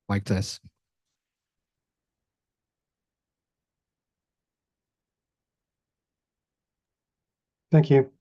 like this. Thank you.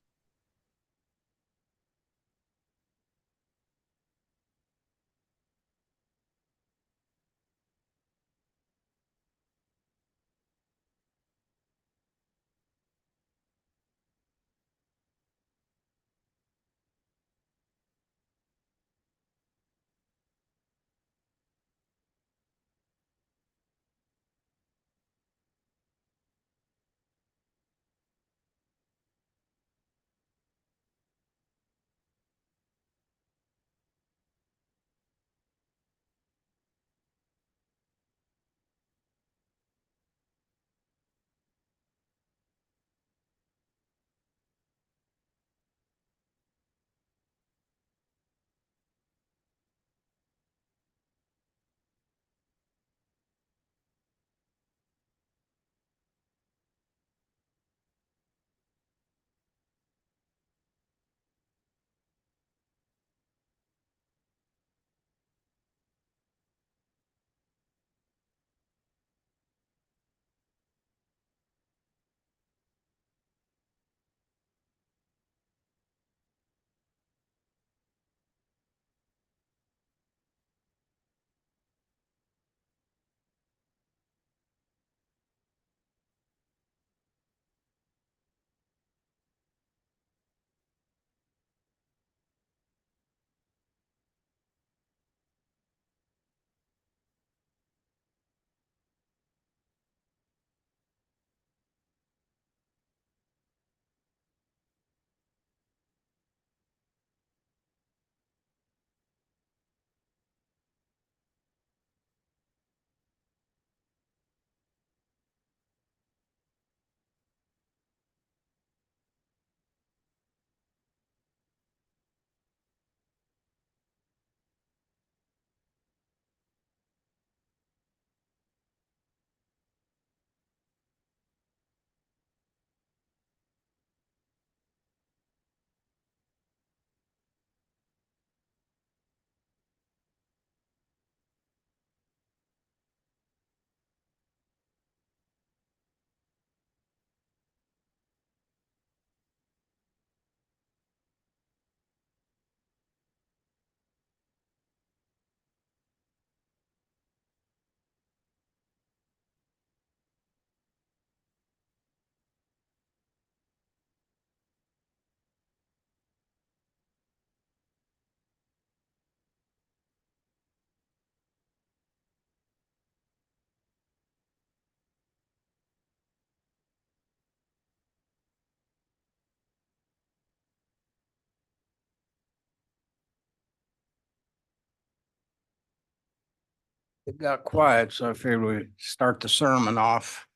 It got quiet, so I figured we'd start the sermon off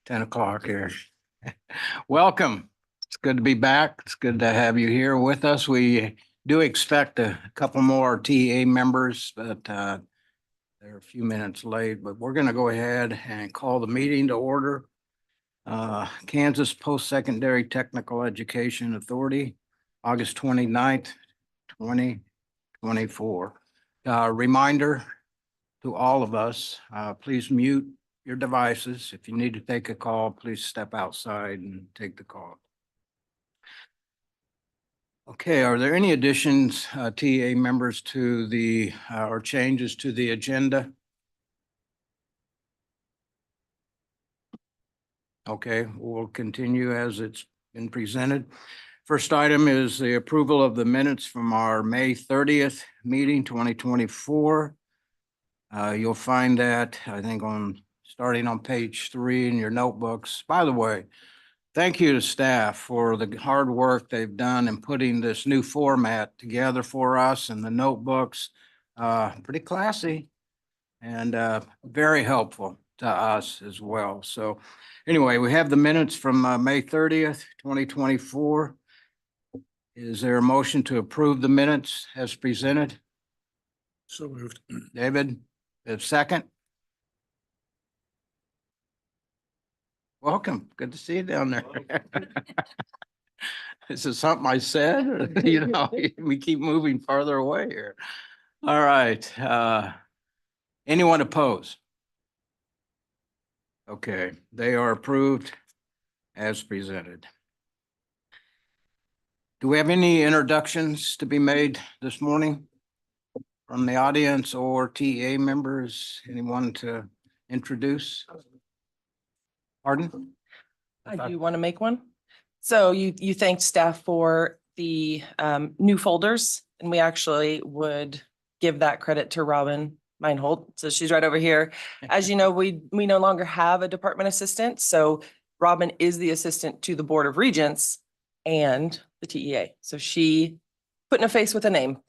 10 o'clock here. Welcome. It's good to be back. It's good to have you here with us. We do expect a couple more TA members, but they're a few minutes late, but we're going to go ahead and call the meeting to order. Kansas Post-Secondary Technical Education Authority, August 29th, 2024. Reminder to all of us, please mute your devices. If you need to take a call, please step outside and take the call. Okay, are there any additions, TA members to the, or changes to the agenda? Okay, we'll continue as it's been presented. First item is the approval of the minutes from our May 30th meeting, 2024. You'll find that, I think, starting on page 3 in your notebooks. By the way, thank you to staff for the hard work they've done in putting this new format together for us and the notebooks. Pretty classy and very helpful to us as well. So anyway, we have the minutes from May 30th, 2024. Is there a motion to approve the minutes as presented? So moved. David, a second? Welcome. Good to see you down there. Is it something I said? Or, you know, we keep moving farther away here. All right. Anyone opposed? Okay, they are approved as presented. Do we have any introductions to be made this morning from the audience or TA members? Anyone to introduce? Pardon? I do want to make one. So you thanked staff for the new folders, and we actually would give that credit to Robin Meinhold. So she's right over here. As you know, we no longer have a department assistant, so Robin is the assistant to the Board of Regents and the TEA. So she putting a face with a name.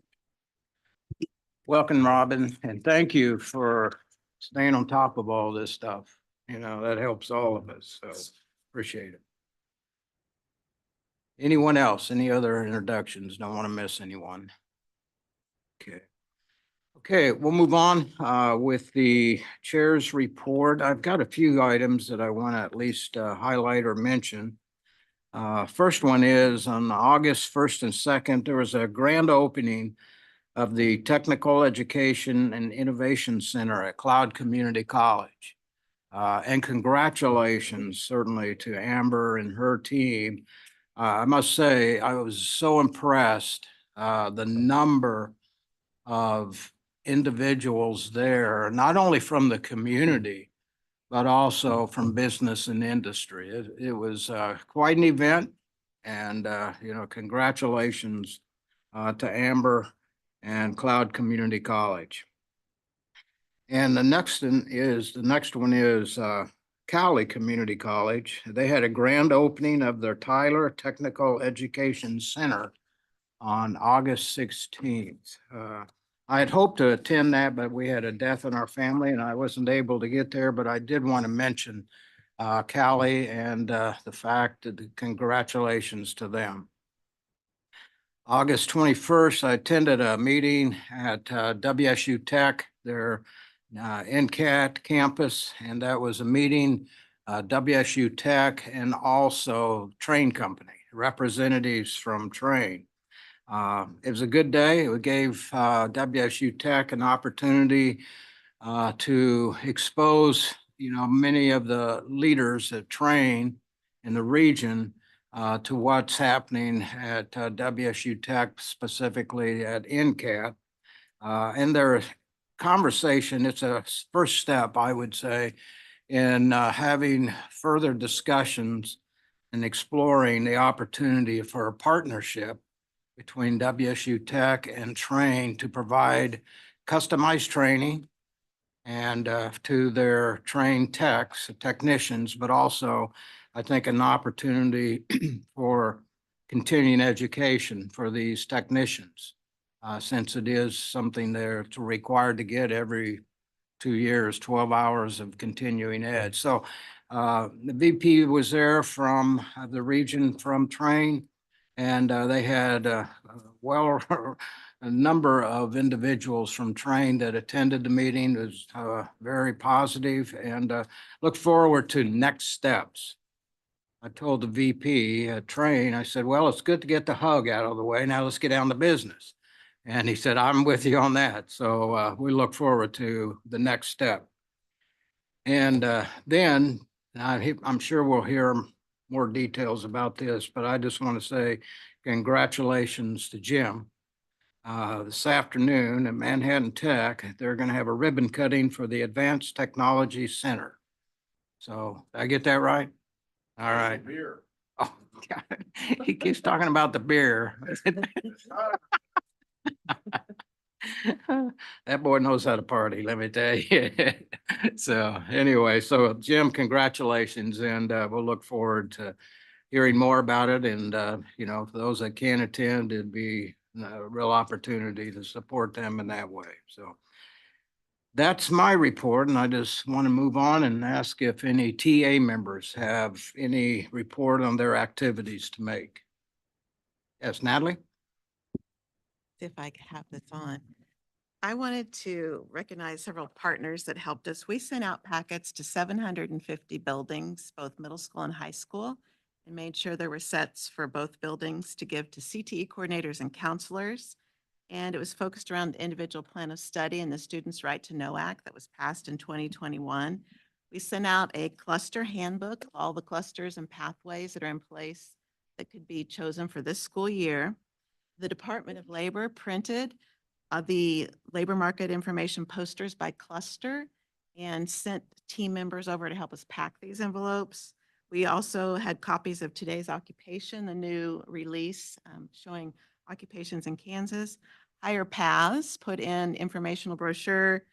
Welcome, Robin, and thank you for staying on top of all this stuff. You know, that helps all of us, so appreciate it. Anyone else? Any other introductions? Don't want to miss anyone. Okay. Okay, we'll move on with the chair's report. I've got a few items that I want to at least highlight or mention. First one is on August 1st and 2nd, there was a grand opening of the Technical Education and Innovation Center at Cloud Community College. And congratulations certainly to Amber and her team. I must say, I was so impressed, the number of individuals there, not only from the community, but also from business and industry. It was quite an event, and you know, congratulations to Amber and Cloud Community College. And the next one is Cali Community College. They had a grand opening of their Tyler Technical Education Center on August 16th. I had hoped to attend that, but we had a death in our family and I wasn't able to get there, but I did want to mention Cali and the fact that congratulations to them. August 21st, I attended a meeting at WSU Tech, their NCAT campus, and that was a meeting, WSU Tech and also Train Company, representatives from Train. It was a good day. It gave WSU Tech an opportunity to expose, you know, many of the leaders that Train in the region to what's happening at WSU Tech, specifically at NCAT. And their conversation, it's a first step, I would say, in having further discussions and exploring the opportunity for a partnership between WSU Tech and Train to provide customized training and to their trained technicians, but also I think an opportunity for continuing education for these technicians, since it is something they're required to get every 2 years, 12 hours of continuing ed. So the VP was there from the region from Train, and they had well, a number of individuals from Train that attended the meeting. It was very positive, and look forward to next steps. I told the VP at Train, I said, well, it's good to get the hug out of the way. Now let's get down to business. And he said, I'm with you on that. So we look forward to the next step. And then I'm sure we'll hear more details about this, but I just want to say congratulations to Jim. This afternoon at Manhattan Tech, they're going to have a ribbon cutting for the Advanced Technology Center. So did I get that right? All right. Beer. Oh, God. He keeps talking about the beer. That boy knows how to party, let me tell you. So anyway, so Jim, congratulations, and we'll look forward to hearing more about it. And you know, for those that can attend, it'd be a real opportunity to support them in that way. So that's my report, and I just want to move on and ask if any TA members have any report on their activities to make. Yes, Natalie? If I could have this on. I wanted to recognize several partners that helped us. We sent out packets to 750 buildings, both middle school and high school, and made sure there were sets for both buildings to give to CTE coordinators and counselors. And it was focused around the individual plan of study and the Students' Right to Know Act that was passed in 2021. We sent out a cluster handbook, of all the clusters and pathways that are in place that could be chosen for this school year. The Department of Labor printed the labor market information posters by cluster and sent team members over to help us pack these envelopes. We also had copies of Today's Occupation, the new release showing occupations in Kansas. Higher Paths put in informational brochure.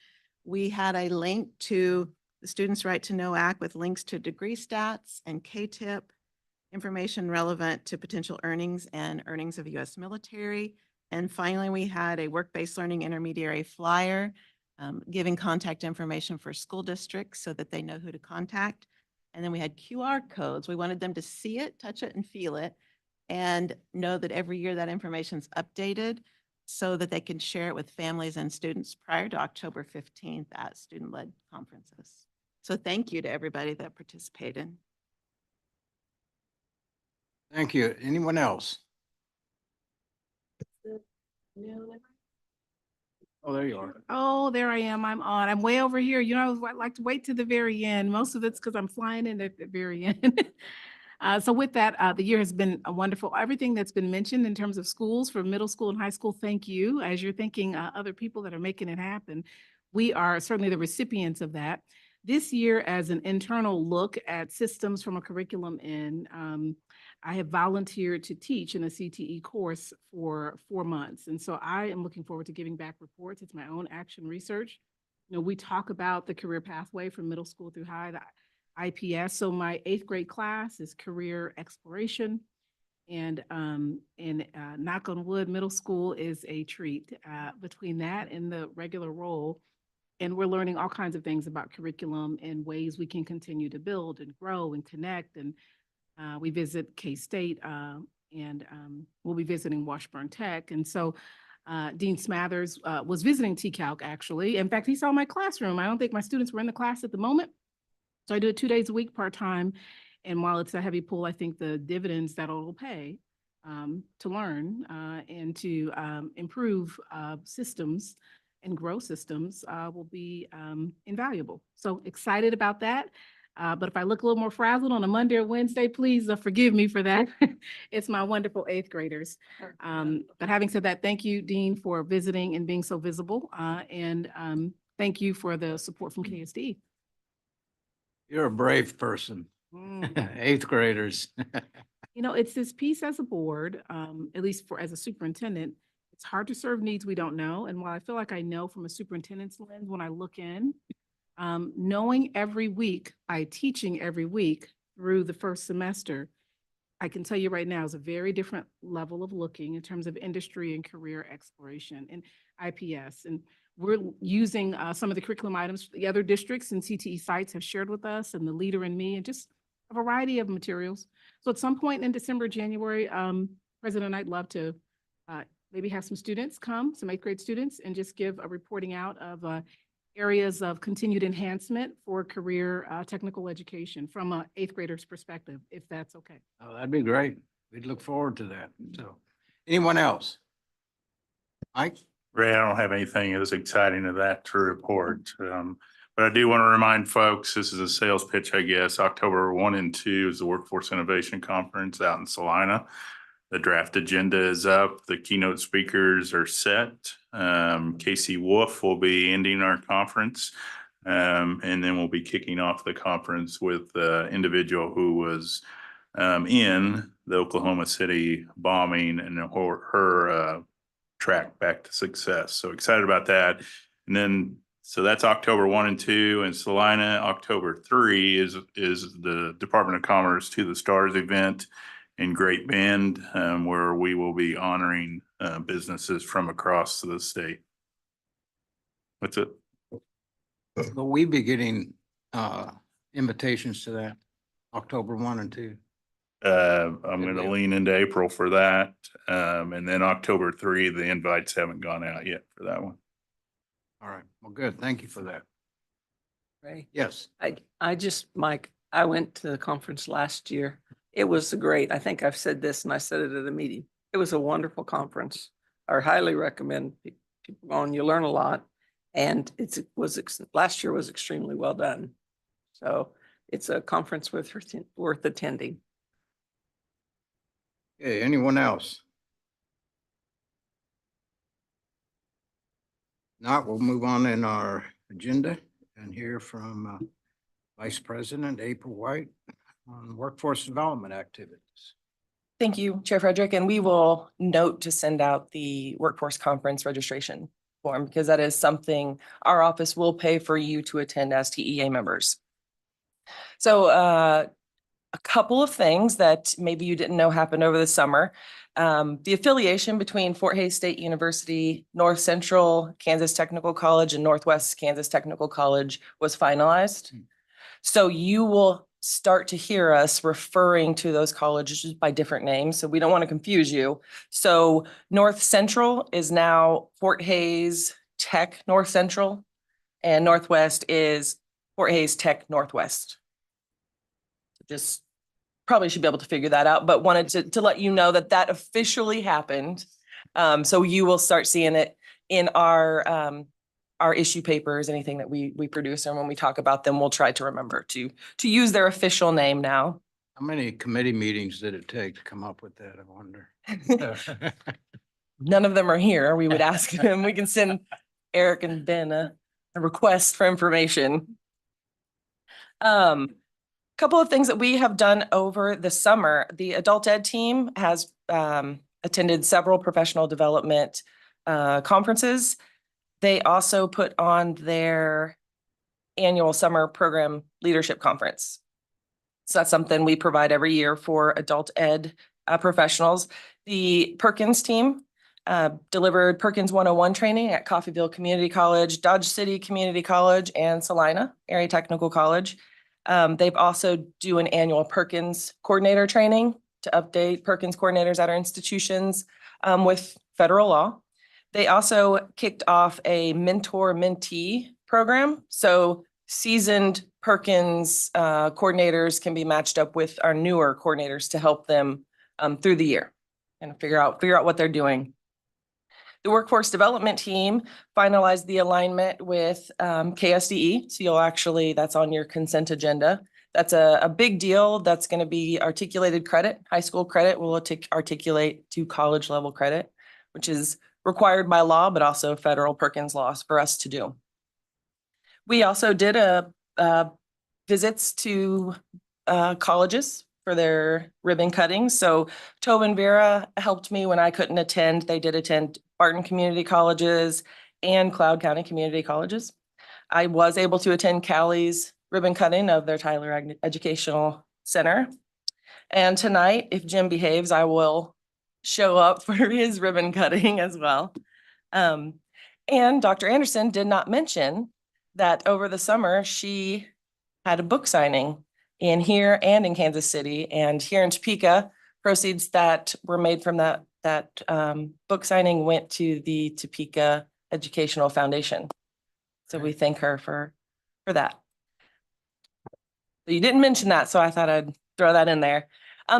We had a link to the Students' Right to Know Act with links to degree stats and K-tip, information relevant to potential earnings and earnings of U.S. military. And finally, we had a work-based learning intermediary flyer giving contact information for school districts so that they know who to contact. And then we had QR codes. We wanted them to see it, touch it, and feel it, and know that every year that information is updated so that they can share it with families and students prior to October 15th at student-led conferences. So thank you to everybody that participated. Thank you. Anyone else? Oh, there you are. Oh, there I am. I'm on. I'm way over here. You know, I like to wait to the very end. Most of it's because I'm flying in at the very end. So with that, the year has been a wonderful. Everything that's been mentioned in terms of schools for middle school and high school, thank you. As you're thinking other people that are making it happen, we are certainly the recipients of that. This year, as an internal look at systems from a curriculum in, I have volunteered to teach in a CTE course for 4 months. And so I am looking forward to giving back reports. It's my own action research. You know, we talk about the career pathway from middle school through high, the IPS. So my 8th grade class is career exploration. And knock on wood, middle school is a treat between that and the regular role. And we're learning all kinds of things about curriculum and ways we can continue to build and grow and connect. And we visit K-State and we'll be visiting Washburn Tech. And so Dean Smathers was visiting TCALC actually. In fact, he saw my classroom. I don't think my students were in the class at the moment. So I do it 2 days a week part-time. And while it's a heavy pull, I think the dividends that it'll pay to learn and to improve systems and grow systems will be invaluable. So excited about that. But if I look a little more frazzled on a Monday or Wednesday, please forgive me for that. It's my wonderful 8th graders. But having said that, thank you, Dean, for visiting and being so visible. And thank you for the support from KSD. You're a brave person. 8th graders. You know, it's this piece as a board, at least for as a superintendent, it's hard to serve needs we don't know. And while I feel like I know from a superintendent's lens when I look in, knowing every week by teaching every week through the first semester, I can tell you right now is a very different level of looking in terms of industry and career exploration and IPS. And we're using some of the curriculum items the other districts and CTE sites have shared with us and the leader and me and just a variety of materials. So at some point in December, January, President, I'd love to maybe have some students come, some 8th grade students, and just give a reporting out of areas of continued enhancement for career technical education from an 8th grader's perspective, if that's okay. Oh, that'd be great. We'd look forward to that. So, anyone else? Mike? Ray, I don't have anything as exciting as that to report. But I do want to remind folks, this is a sales pitch, I guess. October 1 and 2 is the Workforce Innovation Conference out in Salina. The draft agenda is up. The keynote speakers are set. Casey Wolf will be ending our conference. And then we'll be kicking off the conference with the individual who was in the Oklahoma City bombing and her track back to success. So excited about that. And then, so that's October 1 and 2 in Salina. October 3 is the Department of Commerce To the Stars event in Great Bend, where we will be honoring businesses from across the state. That's it. Will we be getting invitations to that October 1 and 2? I'm Good going to deal. lean into April for that. And then October 3, the invites haven't gone out yet for that one. All right. Well, good. Thank you for that. Ray, Yes. I just, Mike, I went to the conference last year. It was great. I think I've said this and I said it at a meeting. It was a wonderful conference. or highly recommend people going. You learn a lot. And last year was extremely well done. So it's a conference worth attending. Okay, anyone else? Not, we'll move on in our agenda and hear from Vice President April White on workforce development activities. Thank you, Chair Frederick, and we will note to send out the workforce conference registration form because that is something our office will pay for you to attend as TEA members. So a couple of things that maybe you didn't know happened over the summer. The affiliation between Fort Hays State University, North Central Kansas Technical College, and Northwest Kansas Technical College was finalized. So you will start to hear us referring to those colleges by different names. So we don't want to confuse you. So North Central is now Fort Hays Tech North Central, and Northwest is Fort Hays Tech Northwest. Just probably should be able to figure that out, but wanted to let you know that that officially happened. So you will start seeing it in our issue papers, anything that we produce, and when we talk about them, we'll try to remember to use their official name now. How many committee meetings did it take to come up with that, I wonder? None of them are here. We would ask them. We can send Eric and Ben a request for information. Couple of things that we have done over the summer. The adult ed team has attended several professional development conferences. They also put on their annual summer program leadership conference. So that's something we provide every year for adult ed professionals. The Perkins team delivered Perkins 101 training at Coffeyville Community College, Dodge City Community College, and Salina Area Technical College. They've also do an annual Perkins coordinator training to update Perkins coordinators at our institutions with federal law. They also kicked off a mentor-mentee program. So seasoned Perkins coordinators can be matched up with our newer coordinators to help them through the year and figure out what they're doing. The workforce development team finalized the alignment with KSDE. So that's on your consent agenda. That's a big deal. That's going to be articulated credit. High school credit will articulate to college level credit, which is required by law, but also federal Perkins laws for us to do. We also did visits to colleges for their ribbon cutting. So Tobin Vera helped me when I couldn't attend. They did attend Barton Community Colleges and Cloud County Community Colleges. I was able to attend Callie's ribbon cutting of their Tyler Educational Center. And tonight, if Jim behaves, I will show up for his ribbon cutting as well. And Dr. Anderson did not mention that over the summer, she had a book signing in here and in Kansas City, and here in Topeka. Proceeds that were made from that book signing went to the Topeka Educational Foundation. So we thank her for that. So you didn't mention that, so I thought I'd throw that in there.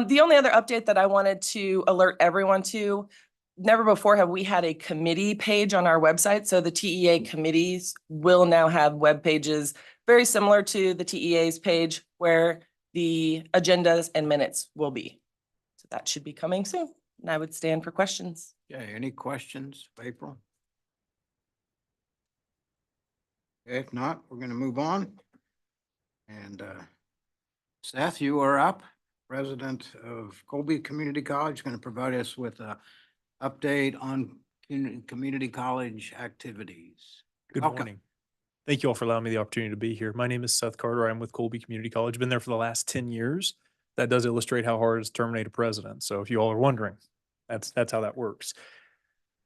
The only other update that I wanted to alert everyone to, never before have we had a committee page on our website. So the TEA committees will now have web pages very similar to the TEA's page where the agendas and minutes will be. So that should be coming soon. And I would stand for questions. Okay, any questions, April? If not, we're going to move on. And Seth, you are up. President of Colby Community College, going to provide us with an update on community college activities. Good Welcome. morning. Thank you all for allowing me the opportunity to be here. My name is Seth Carter. I'm with Colby Community College. Been there for the last 10 years. That does illustrate how hard it is to terminate a president. So if you all are wondering, that's how that works.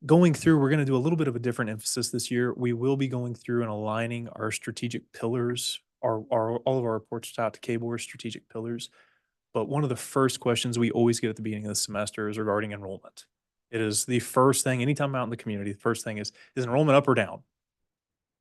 Going through, we're going to do a little bit of a different emphasis this year. We will be going through and aligning our strategic pillars, all of our reports out to KBOR strategic pillars. But one of the first questions we always get at the beginning of the semester is regarding enrollment. It is the first thing, anytime I'm out in the community, the first thing is enrollment up or down?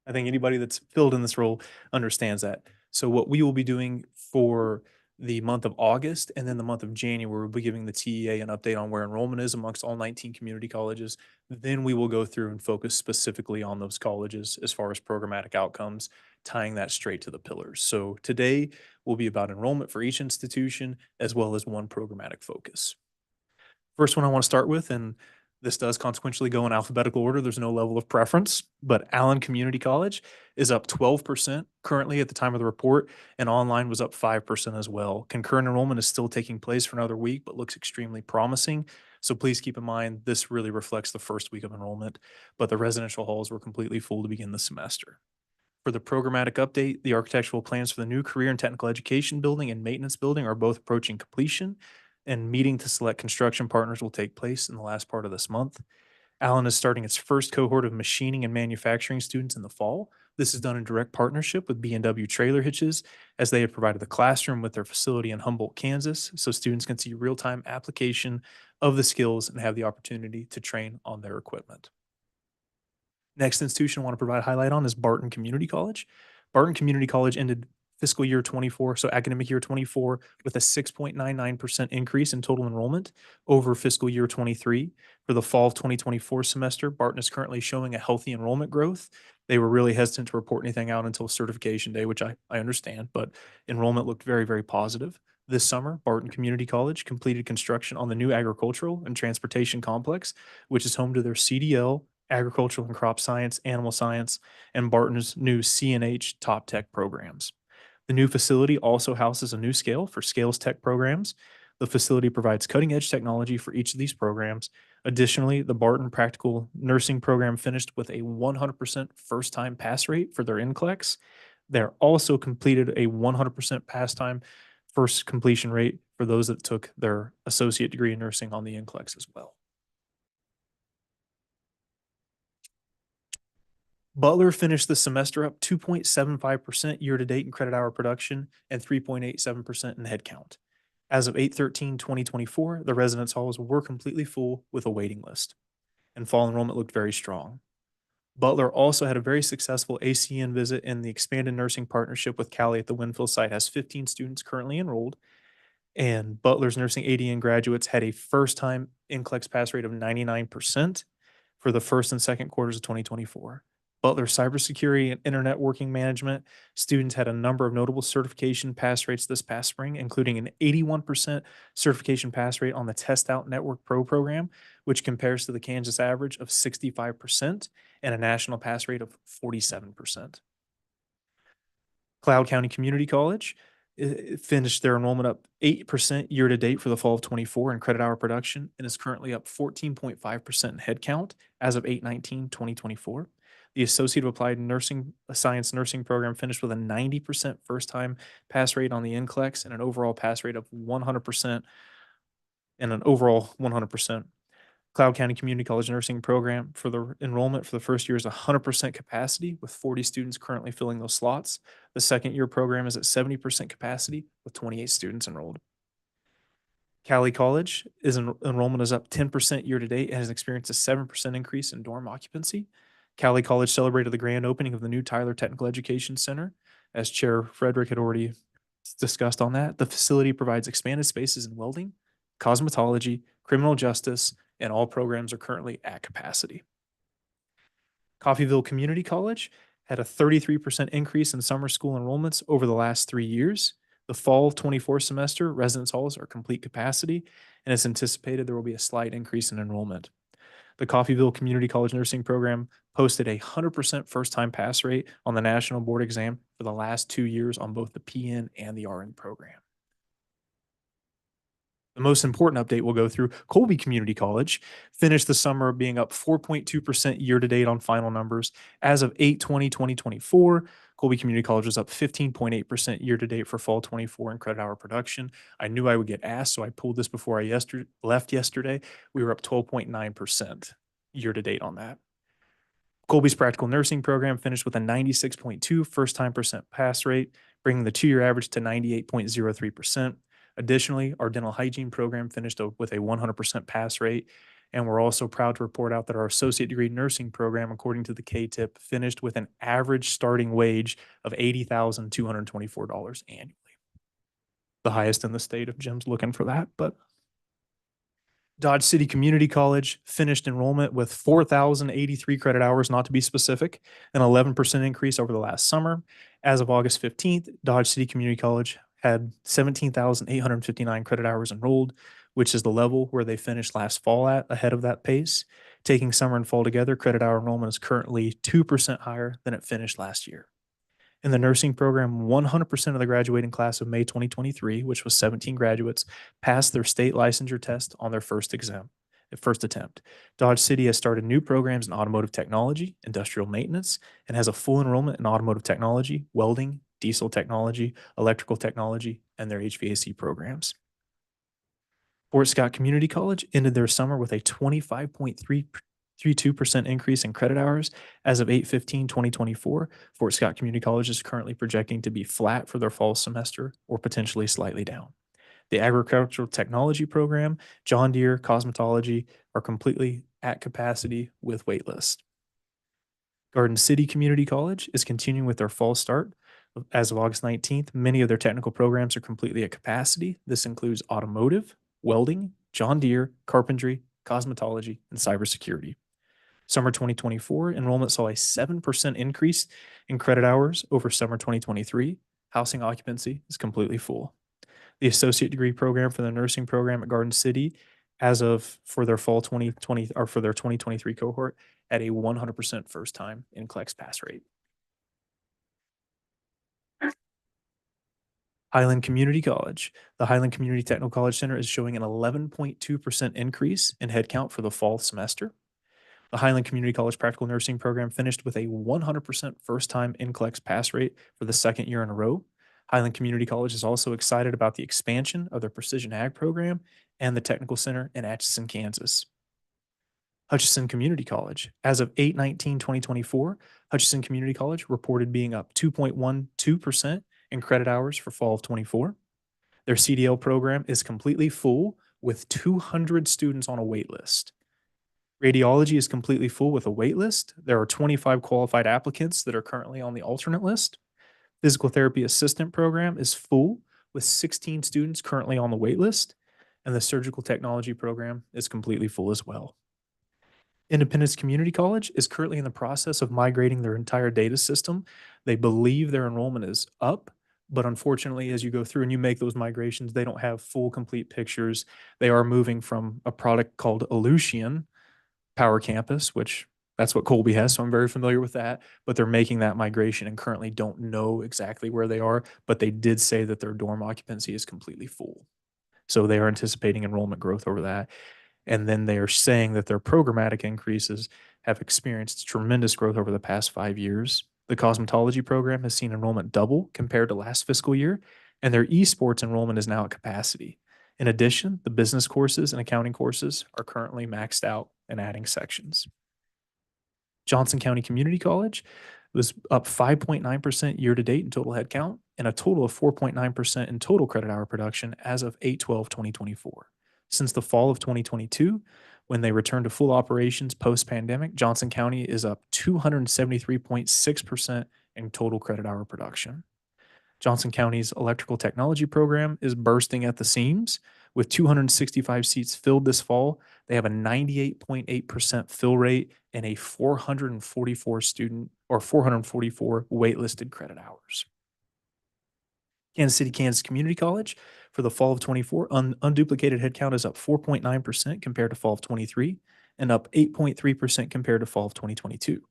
I think anybody that's filled in this role understands that. So what we will be doing for the month of August, and then the month of January, we'll be giving the TEA an update on where enrollment is amongst all 19 community colleges. Then we will go through and focus specifically on those colleges as far as programmatic outcomes, tying that straight to the pillars. So today will be about enrollment for each institution as well as one programmatic focus. First one I want to start with, and this does consequentially go in alphabetical order. There's no level of preference, but Allen Community College is up 12% currently at the time of the report, and online was up 5% as well. Concurrent enrollment is still taking place for another week, but looks extremely promising. So please keep in mind, this really reflects the first week of enrollment, but the residential halls were completely full to begin the semester. For the programmatic update, the architectural plans for the new career and technical education building and maintenance building are both approaching completion, and meeting to select construction partners will take place in the last part of this month. Allen is starting its first cohort of machining and manufacturing students in the fall. This is done in direct partnership with B&W Trailer Hitches, as they have provided the classroom with their facility in Humboldt, Kansas, so students can see real-time application of the skills and have the opportunity to train on their equipment. Next institution I want to provide a highlight on is Barton Community College. Barton Community College ended fiscal year 24, so academic year 24, with a 6.99% increase in total enrollment over fiscal year 23. For the fall of 2024 semester, Barton is currently showing a healthy enrollment growth. They were really hesitant to report anything out until certification day, which I understand, but enrollment looked very, very positive. This summer, Barton Community College completed construction on the new agricultural and transportation complex, which is home to their CDL, agricultural and crop science, animal science, and Barton's new CNH Top Tech programs. The new facility also houses a new scale for Scales Tech programs. The facility provides cutting-edge technology for each of these programs. Additionally, the Barton Practical Nursing program finished with a 100% first-time pass rate for their NCLEX. They're also completed a 100% pass time first completion rate for those that took their associate degree in nursing on the NCLEX as well. Butler finished the semester up 2.75% year-to-date in credit hour production and 3.87% in headcount. As of 8/13/2024, the residence halls were completely full with a waiting list, and fall enrollment looked very strong. Butler also had a very successful ACN visit, and the expanded nursing partnership with Cali at the Winfield site has 15 students currently enrolled, and Butler's nursing ADN graduates had a first-time NCLEX pass rate of 99% for the first and second quarters of 2024. Butler cybersecurity and internet working management students had a number of notable certification pass rates this past spring, including an 81% certification pass rate on the Test Out Network Pro program, which compares to the Kansas average of 65% and a national pass rate of 47%. Cloud County Community College finished their enrollment up 8% year to date for the fall of 24 in credit hour production, and is currently up 14.5% in headcount as of 8/19/2024. The Associate of Applied Nursing Science nursing program finished with a 90% first-time pass rate on the NCLEX and an overall pass rate of 100% and an overall 100%. Cloud County Community College nursing program for the enrollment for the first year is 100% capacity, with 40 students currently filling those slots. The second year program is at 70% capacity with 28 students enrolled. Cali College enrollment is up 10% year to date and has experienced a 7% increase in dorm occupancy. Cali College celebrated the grand opening of the new Tyler Technical Education Center. As Chair Frederick had already discussed on that, the facility provides expanded spaces in welding, cosmetology, criminal justice, and all programs are currently at capacity. Coffeyville Community College had a 33% increase in summer school enrollments over the last 3 years. The fall of 24 semester, residence halls are complete capacity, and it's anticipated there will be a slight increase in enrollment. The Coffeyville Community College Nursing Program posted a 100% first-time pass rate on the national board exam for the last 2 years on both the PN and the RN program. The most important update we'll go through, Colby Community College finished the summer being up 4.2% year-to-date on final numbers. As of 8/20/2024, Colby Community College was up 15.8% year-to-date for fall 24 in credit hour production. I knew I would get asked, so I pulled this before I left yesterday. We were up 12.9% year-to-date on that. Colby's practical nursing program finished with a 96.2 first-time percent pass rate, bringing the 2-year average to 98.03%. Additionally, our dental hygiene program finished with a 100% pass rate, and we're also proud to report out that our associate degree nursing program, according to the KTIP, finished with an average starting wage of $80,224 annually. the highest in the state if Jim's looking for that, but Dodge City Community College finished enrollment with 4,083 credit hours, not to be specific, an 11% increase over the last summer. As of August 15th, Dodge City Community College had 17,859 credit hours enrolled, which is the level where they finished last fall at, ahead of that pace. Taking summer and fall together, credit hour enrollment is currently 2% higher than it finished last year. In the nursing program, 100% of the graduating class of May 2023, which was 17 graduates, passed their state licensure test on their first attempt. Dodge City has started new programs in automotive technology, industrial maintenance, and has a full enrollment in automotive technology, welding, diesel technology, electrical technology, and their HVAC programs. Fort Scott Community College ended their summer with a 25.32% increase in credit hours. As of 8/15/2024, Fort Scott Community College is currently projecting to be flat for their fall semester or potentially slightly down. The agricultural technology program, John Deere, cosmetology are completely at capacity with waitlist. Garden City Community College is continuing with their fall start. As of August 19th, many of their technical programs are completely at capacity. This includes automotive, welding, John Deere, carpentry, cosmetology, and cybersecurity. Summer 2024 enrollment saw a 7% increase in credit hours over summer 2023. Housing occupancy is completely full. The associate degree program for the nursing program at Garden City, for their fall 2020 or for their 2023 cohort, at a 100% first time NCLEX pass rate. Highland Community College. The Highland Community Technical College Center is showing an 11.2% increase in headcount for the fall semester. The Highland Community College Practical Nursing Program finished with a 100% first-time NCLEX pass rate for the second year in a row. Highland Community College is also excited about the expansion of their Precision Ag program and the Technical Center in Atchison, Kansas. Hutchinson Community College. As of 8/19/2024, Hutchinson Community College reported being up 2.12% in credit hours for fall of 24. Their CDL program is completely full with 200 students on a wait list. Radiology is completely full with a wait list. There are 25 qualified applicants that are currently on the alternate list. Physical therapy assistant program is full with 16 students currently on the wait list. And the surgical technology program is completely full as well. Independence Community College is currently in the process of migrating their entire data system. They believe their enrollment is up, but unfortunately, as you go through and you make those migrations, they don't have full, complete pictures. They are moving from a product called Ellucian Power Campus, which that's what Colby has, so I'm very familiar with that, but they're making that migration and currently don't know exactly where they are, but they did say that their dorm occupancy is completely full. So they are anticipating enrollment growth over that. And then they are saying that their programmatic increases have experienced tremendous growth over the past 5 years. The cosmetology program has seen enrollment double compared to last fiscal year, and their esports enrollment is now at capacity. In addition, the business courses and accounting courses are currently maxed out and adding sections. Johnson County Community College was up 5.9% year to date in total headcount and a total of 4.9% in total credit hour production as of 8/12/2024. Since the fall of 2022, when they returned to full operations post-pandemic, Johnson County is up 273.6% in total credit hour production. Johnson County's electrical technology program is bursting at the seams. With 265 seats filled this fall, they have a 98.8% fill rate and a 444 waitlisted credit hours. Kansas City, Kansas Community College for the fall of 24, unduplicated headcount is up 4.9% compared to fall of 23 and up 8.3% compared to fall of 2022.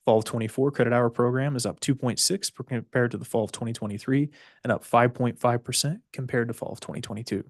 Fall of 24 credit hour program is up 2.6 compared to the fall of 2023 and up 5.5% compared to fall of 2022.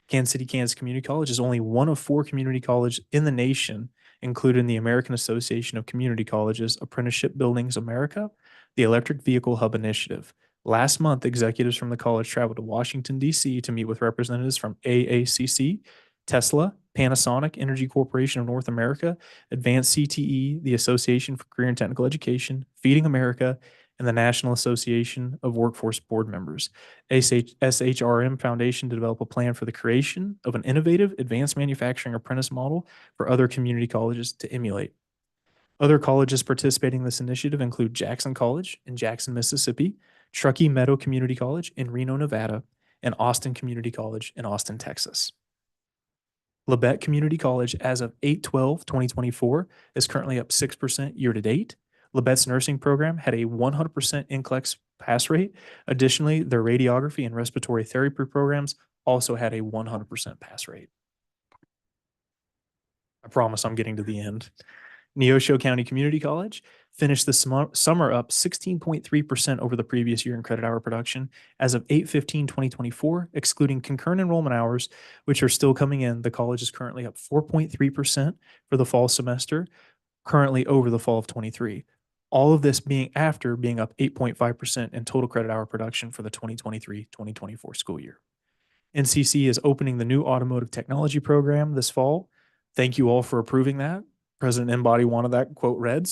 Kansas City, Kansas Community College is only one of 4 community colleges in the nation included in the American Association of Community Colleges Apprenticeship Buildings America, the Electric Vehicle Hub Initiative. Last month, executives from the college traveled to Washington, D.C. to meet with representatives from AACC, Tesla, Panasonic Energy Corporation of North America, Advanced CTE, the Association for Career and Technical Education, Feeding America, and the National Association of Workforce Board Members, SHRM Foundation, to develop a plan for the creation of an innovative advanced manufacturing apprentice model for other community colleges to emulate. Other colleges participating in this initiative include Jackson College in Jackson, Mississippi, Truckee Meadow Community College in Reno, Nevada, and Austin Community College in Austin, Texas. Labette Community College, as of 8/12/2024, is currently up 6% year to date. Labette's nursing program had a 100% NCLEX pass rate. Additionally, their radiography and respiratory therapy programs also had a 100% pass rate. I promise I'm getting to the end. Neosho County Community College finished the summer up 16.3% over the previous year in credit hour production. As of 8/15/2024, excluding concurrent enrollment hours, which are still coming in, the college is currently up 4.3% for the fall semester, currently over the fall of 23. All of this being after being up 8.5% in total credit hour production for the 2023-2024 school year. NCC is opening the new automotive technology program this fall. Thank you all for approving that. President Embody wanted that quote read,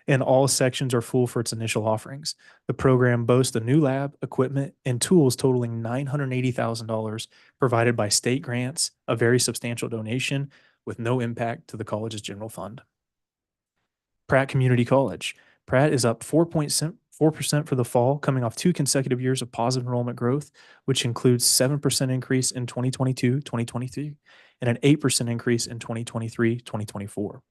and all sections are full for its initial offerings. The program boasts a new lab, equipment, and tools totaling $980,000 provided by state grants, a very substantial donation with no impact to the college's general fund. Pratt Community College. Pratt is up 4% for the fall, coming off 2 consecutive years of positive enrollment growth, which includes 7% increase in 2022-2023 and an 8% increase in 2023-2024.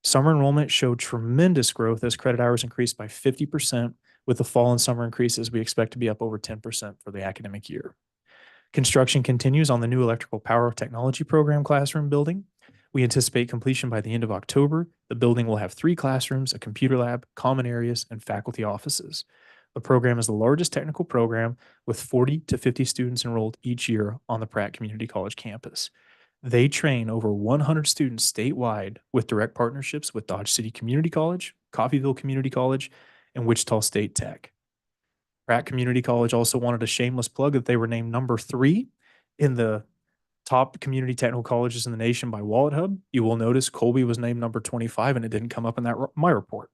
Summer enrollment showed tremendous growth as credit hours increased by 50%, with the fall and summer increases we expect to be up over 10% for the academic year. Construction continues on the new electrical power technology program classroom building. We anticipate completion by the end of October. The building will have 3 classrooms, a computer lab, common areas, and faculty offices. The program is the largest technical program with 40 to 50 students enrolled each year on the Pratt Community College campus. They train over 100 students statewide with direct partnerships with Dodge City Community College, Coffeyville Community College, and Wichita State Tech. Pratt Community College also wanted a shameless plug that they were named number 3 in the top community technical colleges in the nation by Wallet Hub. You will notice Colby was named number 25 and it didn't come up in my report.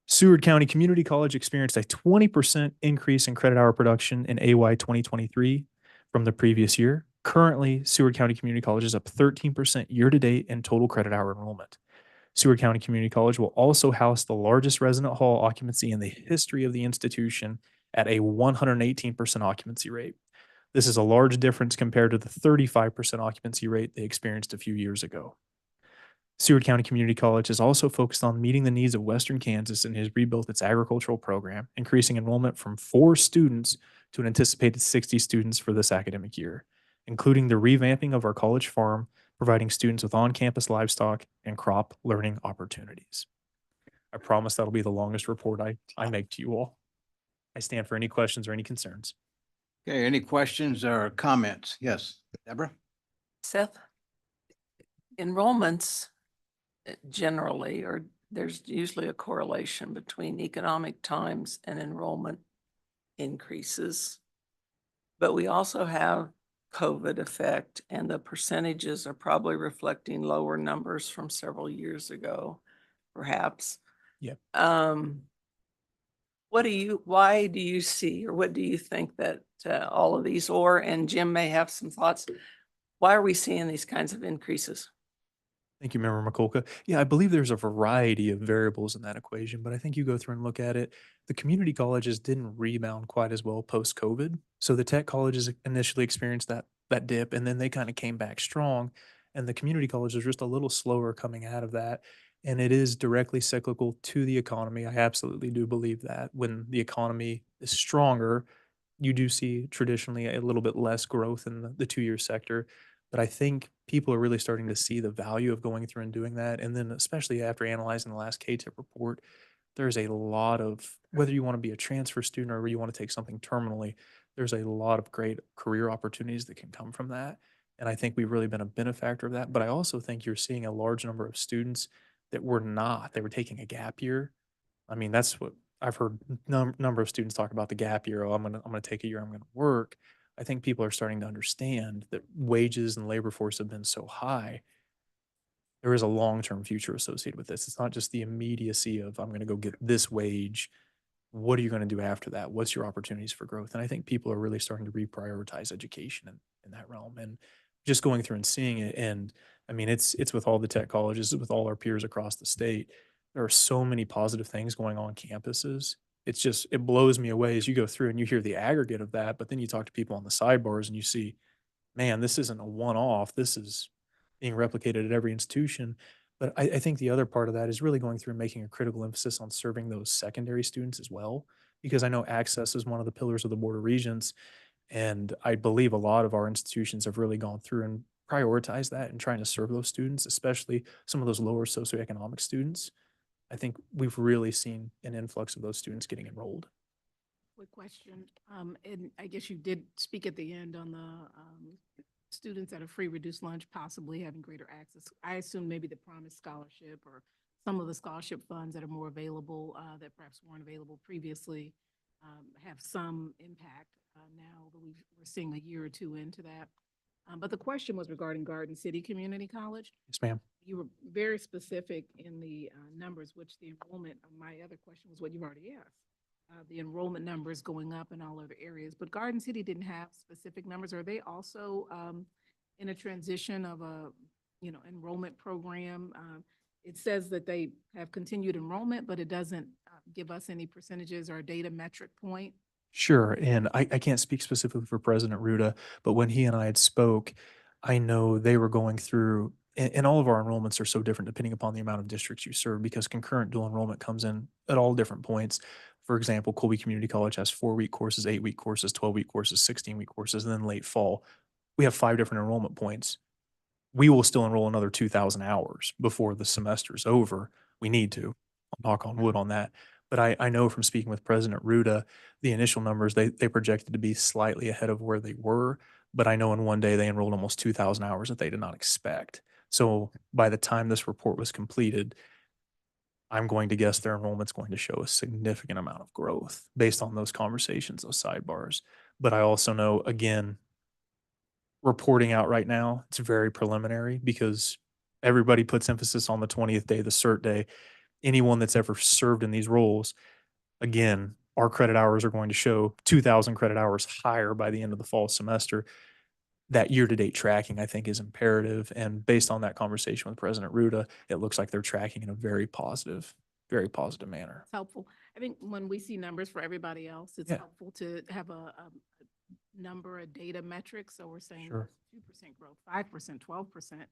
Seward County Community College experienced a 20% increase in credit hour production in AY 2023 from the previous year. Currently, Seward County Community College is up 13% year to date in total credit hour enrollment. Seward County Community College will also house the largest resident hall occupancy in the history of the institution at a 118% occupancy rate. This is a large difference compared to the 35% occupancy rate they experienced a few years ago. Seward County Community College is also focused on meeting the needs of Western Kansas and has rebuilt its agricultural program, increasing enrollment from 4 students to an anticipated 60 students for this academic year, including the revamping of our college farm, providing students with on-campus livestock and crop learning opportunities. I promise that'll be the longest report I make to you all. I stand for any questions or any concerns. Okay, any questions or comments? Yes, Deborah? Seth, enrollments generally, or there's usually a correlation between economic times and enrollment increases. But we also have COVID effect, and the percentages are probably reflecting lower numbers from several years ago, perhaps. Yep. Why do you see, or what do you think that all of these, and Jim may have some thoughts, why are we seeing these kinds of increases? Thank you, Member McCulka. Yeah, I believe there's a variety of variables in that equation, but I think you go through and look at it. The community colleges didn't rebound quite as well post-COVID. So the tech colleges initially experienced that dip, and then they kind of came back strong. And the community colleges are just a little slower coming out of that. And it is directly cyclical to the economy. I absolutely do believe that when the economy is stronger, you do see traditionally a little bit less growth in the 2-year sector. But I think people are really starting to see the value of going through and doing that. And then especially after analyzing the last KTIP report, there's a lot of, whether you want to be a transfer student or you want to take something terminally, there's a lot of great career opportunities that can come from that. And I think we've really been a benefactor of that. But I also think you're seeing a large number of students that they were taking a gap year. I mean, that's what I've heard number of students talk about, the gap year. Oh, I'm gonna take a year, I'm gonna work. I think people are starting to understand that wages and labor force have been so high. There is a long-term future associated with this. It's not just the immediacy of I'm going to go get this wage. What are you going to do after that? What's your opportunities for growth? And I think people are really starting to reprioritize education in that realm, and just going through and seeing it. And I mean, it's with all the tech colleges, with all our peers across the state. There are so many positive things going on campuses. It's just, it blows me away as you go through and you hear the aggregate of that, but then you talk to people on the sidebars and you see, man, this isn't a one-off. This is being replicated at every institution. But I think the other part of that is really going through and making a critical emphasis on serving those secondary students as well, because I know access is one of the pillars of the Board of Regents. And I believe a lot of our institutions have really gone through and prioritized that and trying to serve those students, especially some of those lower socioeconomic students. I think we've really seen an influx of those students getting enrolled. Quick question, and I guess you did speak at the end on the, students at a free reduced lunch possibly having greater access. I assume maybe the Promise Scholarship or some of the scholarship funds that are more available, that perhaps weren't available previously, have some impact, now that we're seeing a year or two into that. But the question was regarding Garden City Community College. Yes, ma'am. You were very specific in the, numbers, which the enrollment, my other question was what you've already asked. The enrollment numbers going up in all other areas, but Garden City didn't have specific numbers. Are they also in a transition of a, enrollment program? It says that they have continued enrollment, but it doesn't give us any percentages or a data metric point. Sure. And I can't speak specifically for President Ruda, but when he and I had spoke, I know they were going through, and all of our enrollments are so different depending upon the amount of districts you serve, because concurrent dual enrollment comes in at all different points. For example, Colby Community College has 4-week courses, 8-week courses, 12-week courses, 16-week courses, and then late fall. We have 5 different enrollment points. We will still enroll another 2,000 hours before the semester's over. We need to, I'll knock on wood on that. But I know from speaking with President Ruda, the initial numbers, they projected to be slightly ahead of where they were. But I know in one day they enrolled almost 2,000 hours that they did not expect. So by the time this report was completed, I'm going to guess their enrollment's going to show a significant amount of growth based on those conversations, those sidebars. But I also know, again, reporting out right now, it's very preliminary because everybody puts emphasis on the 20th day, the cert day. Anyone that's ever served in these roles, again, our credit hours are going to show 2,000 credit hours higher by the end of the fall semester. That year-to-date tracking, I think, is imperative. And based on that conversation with President Ruda, it looks like they're tracking in a very positive manner. It's helpful. I think when we see numbers for everybody else, it's Yeah. helpful to have a number, a data metric. So we're saying Sure. 2% growth, 5%, 12%.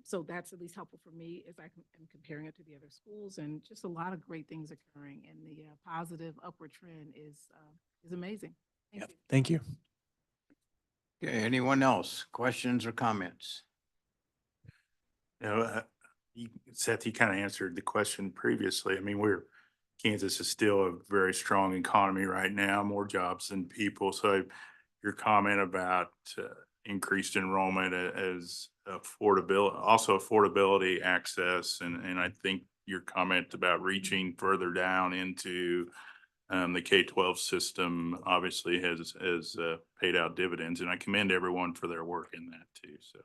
So that's at least helpful for me as am comparing it to the other schools, and just a lot of great things occurring, and the positive upward trend is amazing. Thank Yeah. you. Thank you. Okay, anyone else? Questions or comments? Seth, you kind of answered the question previously. I mean, Kansas is still a very strong economy right now, more jobs than people. So your comment about increased enrollment as affordability, access, and I think your comment about reaching further down into the K-12 system obviously has paid out dividends, and I commend everyone for their work in that too. So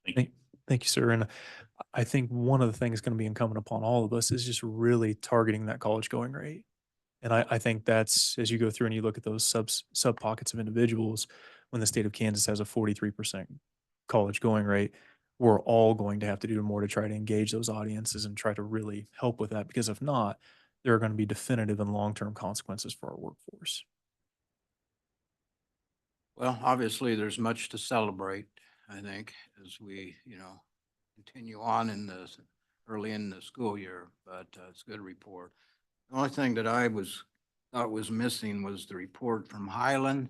thank you. Thank you, sir. And I think one of the things going to be incumbent upon all of us is just really targeting that college going rate. And I think that's, as you go through and you look at those sub pockets of individuals, when the state of Kansas has a 43% college going rate, we're all going to have to do more to try to engage those audiences and try to really help with that. Because if not, there are going to be definitive and long-term consequences for our workforce. Well, obviously, there's much to celebrate, I think, as we, continue on early in the school year, but it's a good report. The only thing that thought was missing was the report from Highland.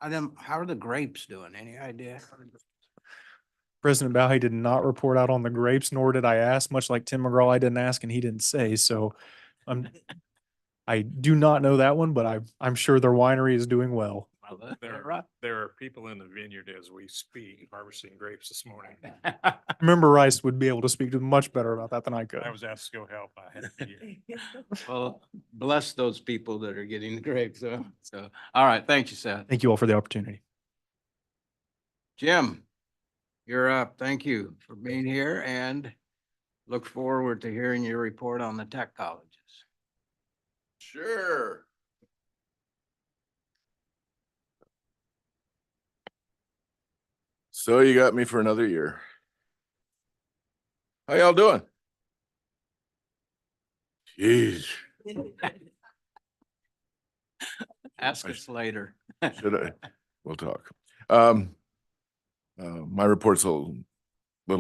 How are the grapes doing? Any idea? President Bauhe did not report out on the grapes, nor did I ask, much like Tim McGraw, I didn't ask and he didn't say. So I do not know that one, but I'm sure their winery is doing well. There are people in the vineyard as we speak harvesting grapes this morning. Member Rice would be able to speak to much better about that than I could. I was asked to go help. I had to be here. Well, bless those people that are getting the grapes. So, all right. Thank you, Seth. Thank you all for the opportunity. Jim, you're up. Thank you for being here and look forward to hearing your report on the tech colleges. Sure. So you got me for another year. How y'all doing? Jeez. Ask us later. Should I? We'll talk. My report's a little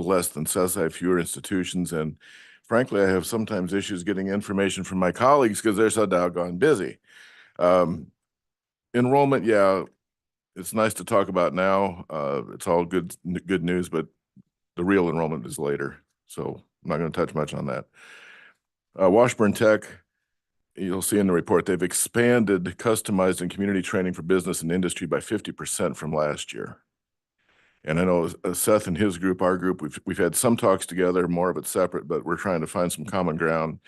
less than Seth's. I have fewer institutions, and frankly, I have sometimes issues getting information from my colleagues because they're so doggone busy. Enrollment, yeah, it's nice to talk about now. It's all good news, but the real enrollment is later. So I'm not going to touch much on that. Washburn Tech, you'll see in the report, they've expanded customized and community training for business and industry by 50% from last year. And I know Seth and his group, our group, we've had some talks together, more of it separate, but we're trying to find some common ground.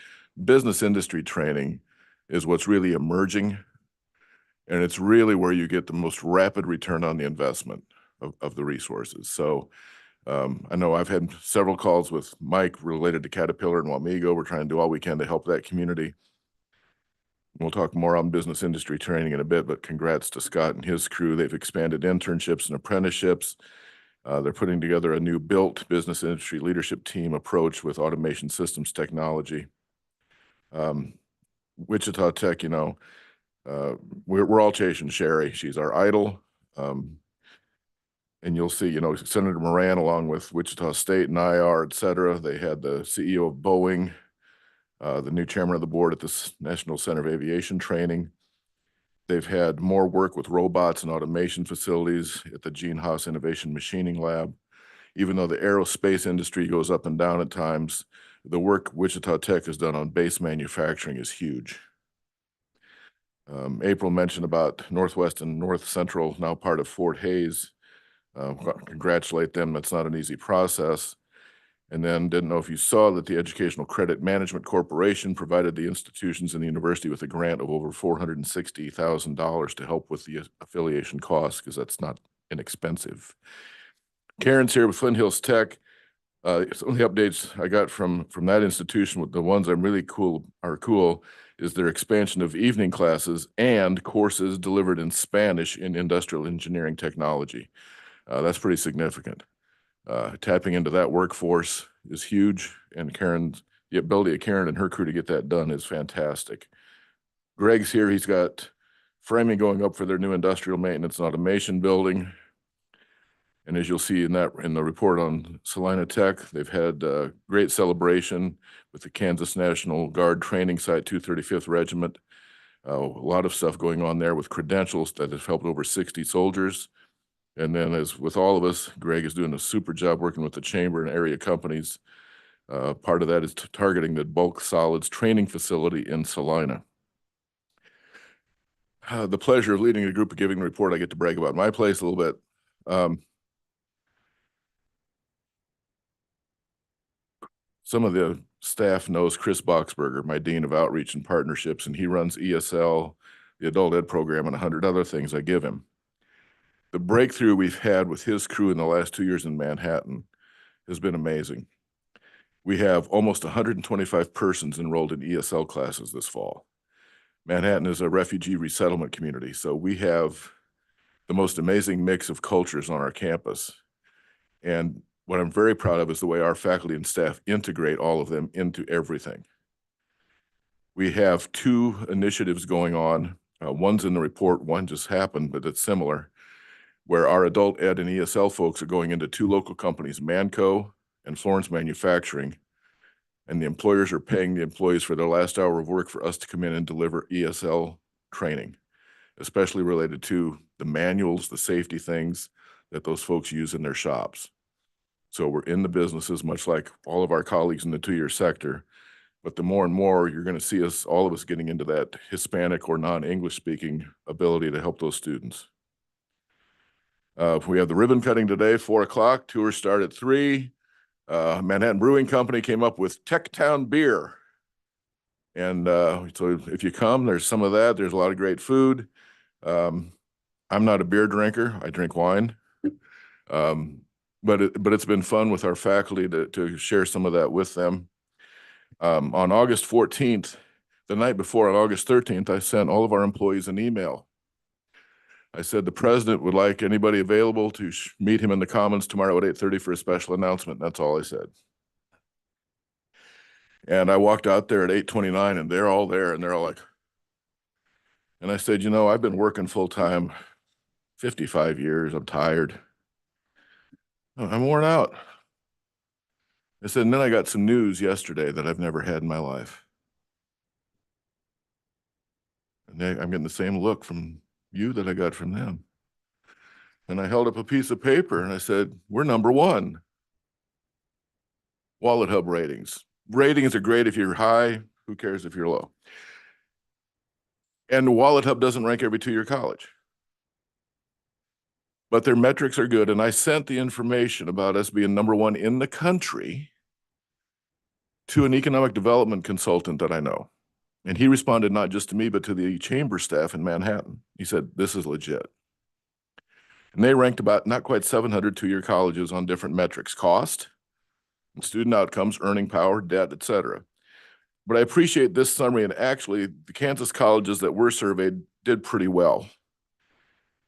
Business industry training is what's really emerging. And it's really where you get the most rapid return on the investment of the resources. So I know I've had several calls with Mike related to Caterpillar and Wamego. We're trying to do all we can to help that community. We'll talk more on business industry training in a bit, but congrats to Scott and his crew. They've expanded internships and apprenticeships. They're putting together a new built business industry leadership team approach with automation systems technology. Wichita Tech, you know, we're all chasing Sherry. She's our idol. And you'll see, you know, Senator Moran, along with Wichita State and IR, et cetera. They had the CEO of Boeing, the new chairman of the board at the National Center of Aviation Training. They've had more work with robots and automation facilities at the Gene Haas Innovation Machining Lab. Even though the aerospace industry goes up and down at times, the work Wichita Tech has done on base manufacturing is huge. April mentioned about Northwest and North Central, now part of Fort Hays. Congratulate them. That's not an easy process. And then didn't know if you saw that the Educational Credit Management Corporation provided the institutions and the university with a grant of over $460,000 to help with the affiliation costs, because that's not inexpensive. Karen's here with Flint Hills Tech. Some of the updates I got from that institution, with the ones I'm really cool is their expansion of evening classes and courses delivered in Spanish in industrial engineering technology. That's pretty significant. Tapping into that workforce is huge, and the ability of Karen and her crew to get that done is fantastic. Greg's here. He's got framing going up for their new industrial maintenance and automation building. And as you'll see in the report on Salina Tech, they've had a great celebration with the Kansas National Guard training site, 235th Regiment. A lot of stuff going on there with credentials that have helped over 60 soldiers. And then, as with all of us, Greg is doing a super job working with the chamber and area companies. Part of that is targeting the bulk solids training facility in Salina. The pleasure of leading a group of giving report, I get to brag about my place a little bit. Some of the staff knows Chris Boxberger, my Dean of Outreach and Partnerships, and he runs ESL, the Adult Ed program, and 100 other things I give him. The breakthrough we've had with his crew in the last 2 years in Manhattan has been amazing. We have almost 125 persons enrolled in ESL classes this fall. Manhattan is a refugee resettlement community, so we have the most amazing mix of cultures on our campus. And what I'm very proud of is the way our faculty and staff integrate all of them into everything. We have 2 initiatives going on. One's in the report, one just happened, but it's similar, where our adult ed and ESL folks are going into 2 local companies, Manco and Florence Manufacturing, and the employers are paying the employees for their last hour of work for us to come in and deliver ESL training, especially related to the manuals, the safety things that those folks use in their shops. So we're in the businesses, much like all of our colleagues in the 2-year sector, but the more and more you're going to see us, all of us getting into that Hispanic or non-English speaking ability to help those students. We have the ribbon cutting today, 4 o'clock, tours start at 3. Manhattan Brewing Company came up with Tech Town beer. And so if you come, there's some of that. There's a lot of great food. I'm not a beer drinker. I drink wine. But it's been fun with our faculty to share some of that with them. On August 14th, the night before, on August 13th, I sent all of our employees an email. I said the president would like anybody available to meet him in the Commons tomorrow at 8:30 for a special announcement. That's all I said. And I walked out there at 8:29, and they're all there, and they're all like, And I said, you know, I've been working full-time 55 years. I'm tired. I'm worn out. I said, and then I got some news yesterday that I've never had in my life. And I'm getting the same look from you that I got from them. And I held up a piece of paper and I said, we're number one. Wallet Hub ratings. Ratings are great if you're high. Who cares if you're low? And Wallet Hub doesn't rank every two-year college. But their metrics are good. And I sent the information about us being number one in the country to an economic development consultant that I know. And he responded not just to me, but to the chamber staff in Manhattan. He said, this is legit. And they ranked about not quite 700 two-year colleges on different metrics: cost, student outcomes, earning power, debt, et cetera. But I appreciate this summary, and actually the Kansas colleges that were surveyed did pretty well.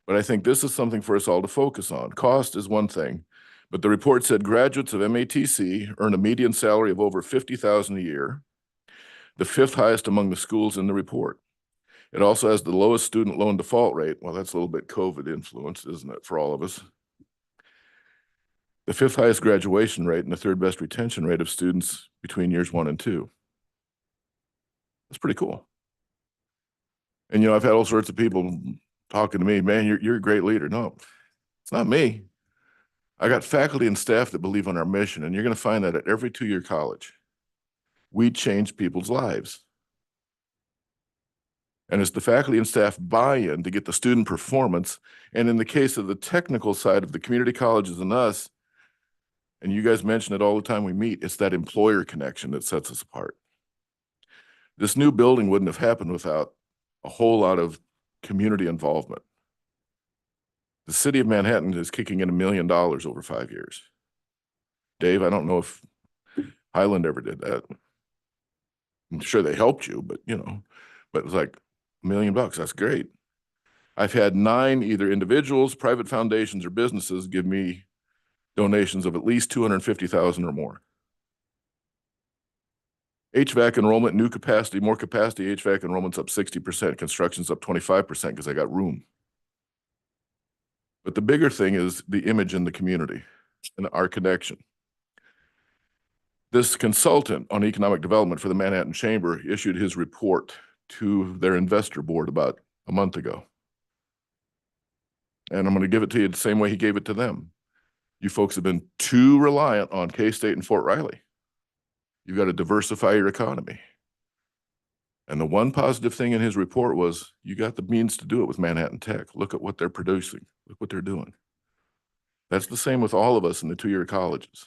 But I think this is something for us all to focus on. Cost is one thing, but the report said graduates of MATC earn a median salary of over $50,000 a year, the fifth highest among the schools in the report. It also has the lowest student loan default rate. Well, that's a little bit COVID influenced, isn't it, for all of us? The fifth highest graduation rate and the third best retention rate of students between years 1 and 2. That's pretty cool. And, you know, I've had all sorts of people talking to me, man, you're a great leader. No, it's not me. I got faculty and staff that believe in our mission, and you're going to find that at every two-year college. We change people's lives. And it's the faculty and staff buy-in to get the student performance. And in the case of the technical side of the community colleges and us, and you guys mention it all the time we meet, it's that employer connection that sets us apart. This new building wouldn't have happened without a whole lot of community involvement. The city of Manhattan is kicking in $1 million over 5 years. Dave, I don't know if Highland ever did that. I'm sure they helped you, but it was like $1 million. That's great. I've had 9 either individuals, private foundations, or businesses give me donations of at least $250,000 or more. HVAC enrollment, new capacity, more capacity. HVAC enrollment's up 60%. Construction's up 25% because I got room. But the bigger thing is the image in the community and our connection. This consultant on economic development for the Manhattan Chamber issued his report to their investor board about a month ago. And I'm going to give it to you the same way he gave it to them. You folks have been too reliant on K-State and Fort Riley. You've got to diversify your economy. And the one positive thing in his report was you got the means to do it with Manhattan Tech. Look at what they're producing. Look what they're doing. That's the same with all of us in the two-year colleges.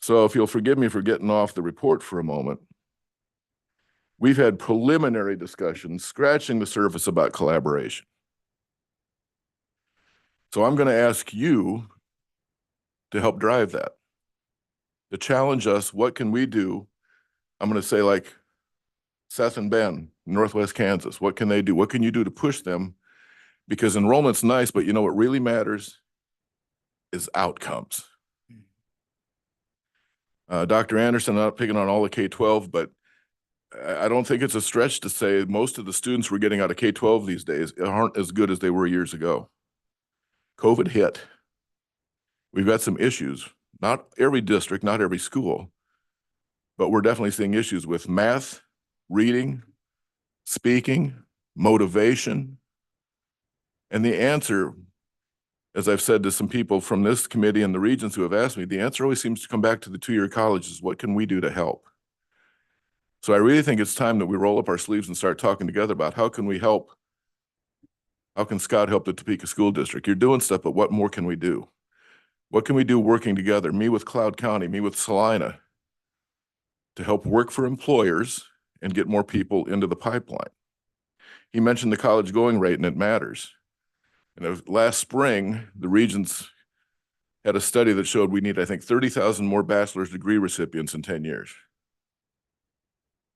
So if you'll forgive me for getting off the report for a moment, we've had preliminary discussions scratching the surface about collaboration. So I'm going to ask you to help drive that, to challenge us. What can we do? I'm going to say, like Seth and Ben, Northwest Kansas, what can they do? What can you do to push them? Because enrollment's nice, but you know what really matters is outcomes. Dr. Anderson, I'm not picking on all the K-12, but I don't think it's a stretch to say most of the students we're getting out of K-12 these days aren't as good as they were years ago. COVID hit. We've got some issues. Not every district, not every school, but we're definitely seeing issues with math, reading, speaking, motivation. And the answer, as I've said to some people from this committee and the regions who have asked me, the answer always seems to come back to the two-year colleges. What can we do to help? So I really think it's time that we roll up our sleeves and start talking together about how can we help? How can Scott help the Topeka School District? You're doing stuff, but what more can we do? What can we do working together? Me with Cloud County, me with Salina, to help work for employers and get more people into the pipeline. He mentioned the college going rate, and it matters. And last spring, the Regents had a study that showed we need, I think, 30,000 more bachelor's degree recipients in 10 years.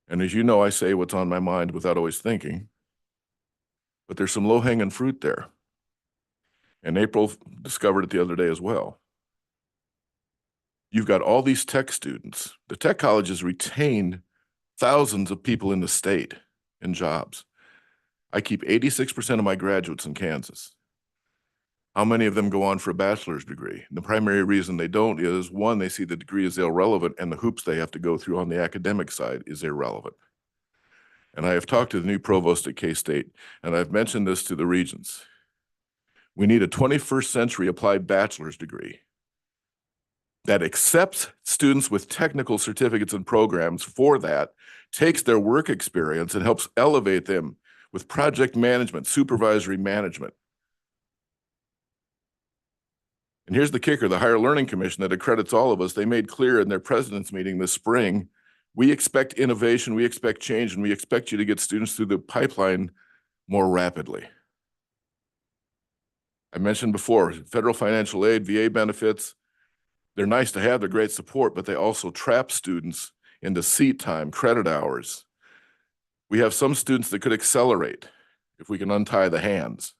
And as you know, I say what's on my mind without always thinking, but there's some low-hanging fruit there. And April discovered it the other day as well. You've got all these tech students. The tech colleges retain thousands of people in the state in jobs. I keep 86% of my graduates in Kansas. How many of them go on for a bachelor's degree? The primary reason they don't is, one, they see the degree is irrelevant and the hoops they have to go through on the academic side is irrelevant. And I have talked to the new provost at K-State, and I've mentioned this to the regents. We need a 21st century applied bachelor's degree that accepts students with technical certificates and programs for that, takes their work experience and helps elevate them with project management, supervisory management. And here's the kicker, the Higher Learning Commission that accredits all of us, they made clear in their president's meeting this spring, we expect innovation, we expect change, and we expect you to get students through the pipeline more rapidly. I mentioned before, federal financial aid, VA benefits, they're nice to have, they're great support, but they also trap students into seat time, credit hours. We have some students that could accelerate if we can untie the hands.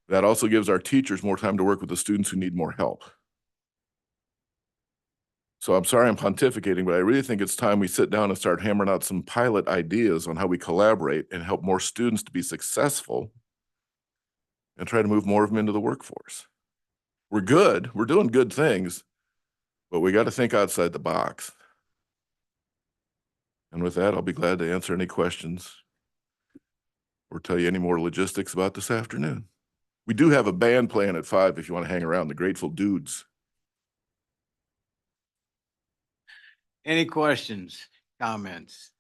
That also gives our teachers more time to work with the students who need more help. So I'm sorry I'm pontificating, but I really think it's time we sit down and start hammering out some pilot ideas on how we collaborate and help more students to be successful and try to move more of them into the workforce. We're good, we're doing good things, but we got to think outside the box. And with that, I'll be glad to answer any questions or tell you any more logistics about this afternoon. We do have a band playing at 5 if you want to hang around, the Grateful Dudes. Any questions, comments?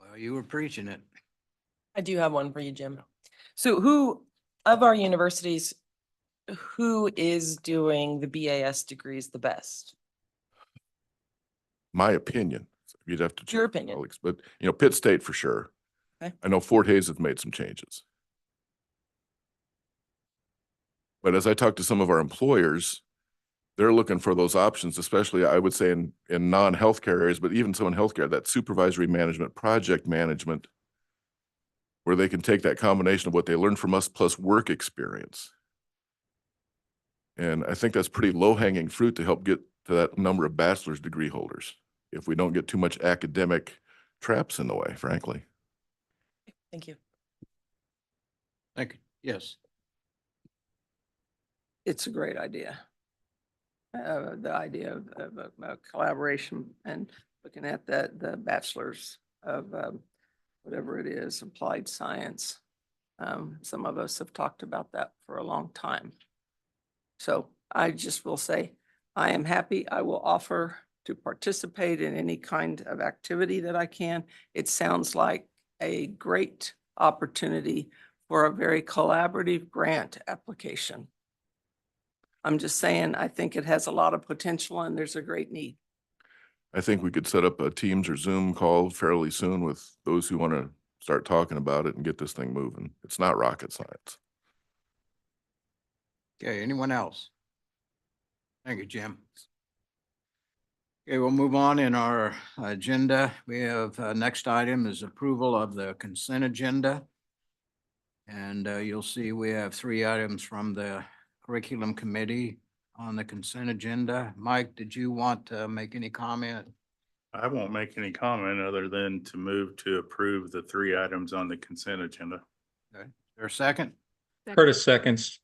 Well, you were preaching it. I do have one for you, Jim. So who of our universities, who is doing the BAS degrees the best? My opinion, you'd have to check. Your opinion. Colleagues, but you know, Pitt State for sure. Okay. I know Fort Hays have made some changes. But as I talk to some of our employers, they're looking for those options, especially I would say in non-healthcare areas, but even so in healthcare, that supervisory management, project management, where they can take that combination of what they learned from us plus work experience. And I think that's pretty low-hanging fruit to help get to that number of bachelor's degree holders, if we don't get too much academic traps in the way, frankly. Thank you. Thank you. Yes. It's a great idea. The idea of collaboration and looking at the bachelor's of whatever it is, applied science. Some of us have talked about that for a long time. So I just will say, I am happy. I will offer to participate in any kind of activity that I can. It sounds like a great opportunity for a very collaborative grant application. I'm just saying, I think it has a lot of potential and there's a great need. I think we could set up a Teams or Zoom call fairly soon with those who want to start talking about it and get this thing moving. It's not rocket science. Okay, anyone else? Thank you, Jim. Okay, we'll move on in our agenda. We have, next item is approval of the consent agenda. And you'll see we have 3 items from the curriculum committee on the consent agenda. Mike, did you want to make any comment? I won't make any comment other than to move to approve the 3 items on the consent agenda. Okay, is there a second? Curtis seconds.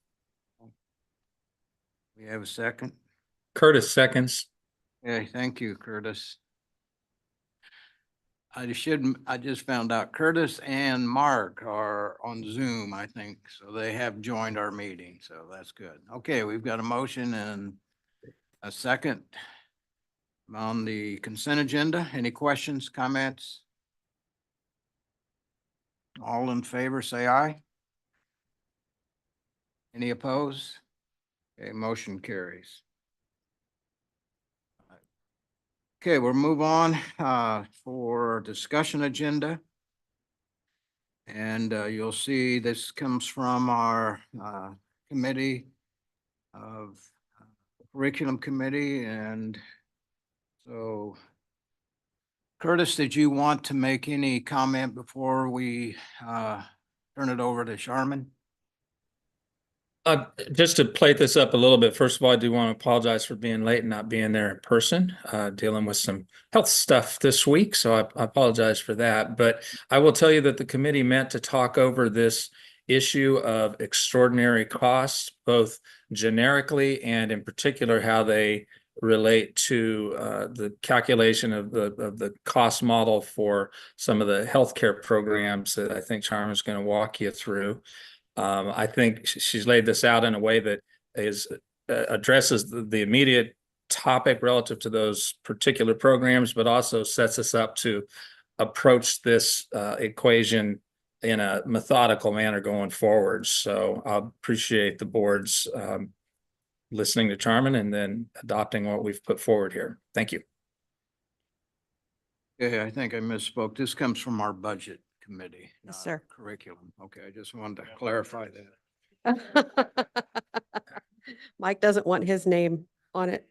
We have a second. Curtis seconds. Okay, thank you, Curtis. I just found out Curtis and Mark are on Zoom, I think, so they have joined our meeting, so that's good. Okay, we've got a motion and a second on the consent agenda. Any questions, comments? All in favor, say aye. Any opposed? Okay, motion carries. Okay, we'll move on for discussion agenda. And you'll see this comes from our committee of curriculum committee. And so Curtis, did you want to make any comment before we turn it over to Sharman? Just to plate this up a little bit, first of all, I do want to apologize for being late and not being there in person, dealing with some health stuff this week. So I apologize for that. But I will tell you that the committee met to talk over this issue of extraordinary costs, both generically and in particular how they relate to the calculation of the cost model for some of the healthcare programs that I think Charm is going to walk you through. I think she's laid this out in a way that is addresses the immediate topic relative to those particular programs, but also sets us up to approach this equation in a methodical manner going forward. So I appreciate the board's listening to Charmin and then adopting what we've put forward here. Thank you. Okay, I think I misspoke. This comes from our budget committee. Yes, not sir. Curriculum. Okay, I just wanted to clarify that. Mike doesn't want his name on it.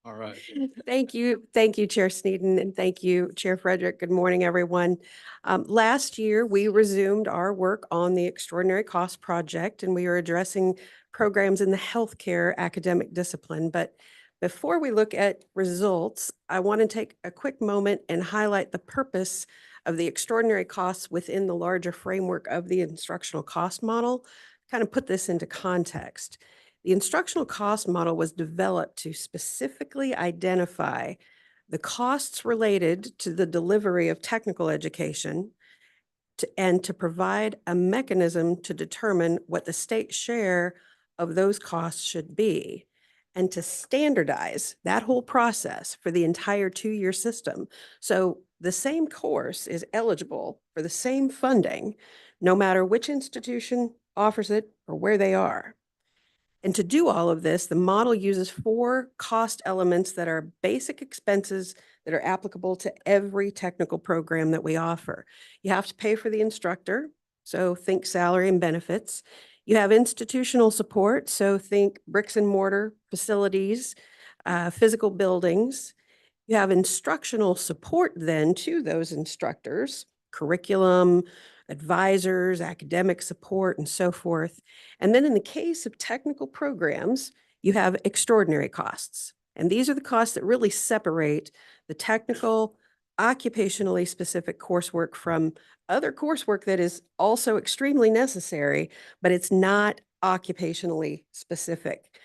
All right. Thank you. Thank you, Chair Sneeden, and thank you, Chair Frederick. Good morning, everyone. Last year, we resumed our work on the Extraordinary Cost Project, and we are addressing programs in the healthcare academic discipline. But before we look at results, I want to take a quick moment and highlight the purpose of the extraordinary costs within the larger framework of the instructional cost model, kind of put this into context. The instructional cost model was developed to specifically identify the costs related to the delivery of technical education and to provide a mechanism to determine what the state share of those costs should be, and to standardize that whole process for the entire two-year system. So the same course is eligible for the same funding, no matter which institution offers it or where they are. And to do all of this, the model uses 4 cost elements that are basic expenses that are applicable to every technical program that we offer. You have to pay for the instructor, so think salary and benefits. You have institutional support, so think bricks and mortar facilities, physical buildings. You have instructional support then to those instructors, curriculum, advisors, academic support, and so forth. And then in the case of technical programs, you have extraordinary costs. And these are the costs that really separate the technical, occupationally specific coursework from other coursework that is also extremely necessary, but it's not occupationally specific.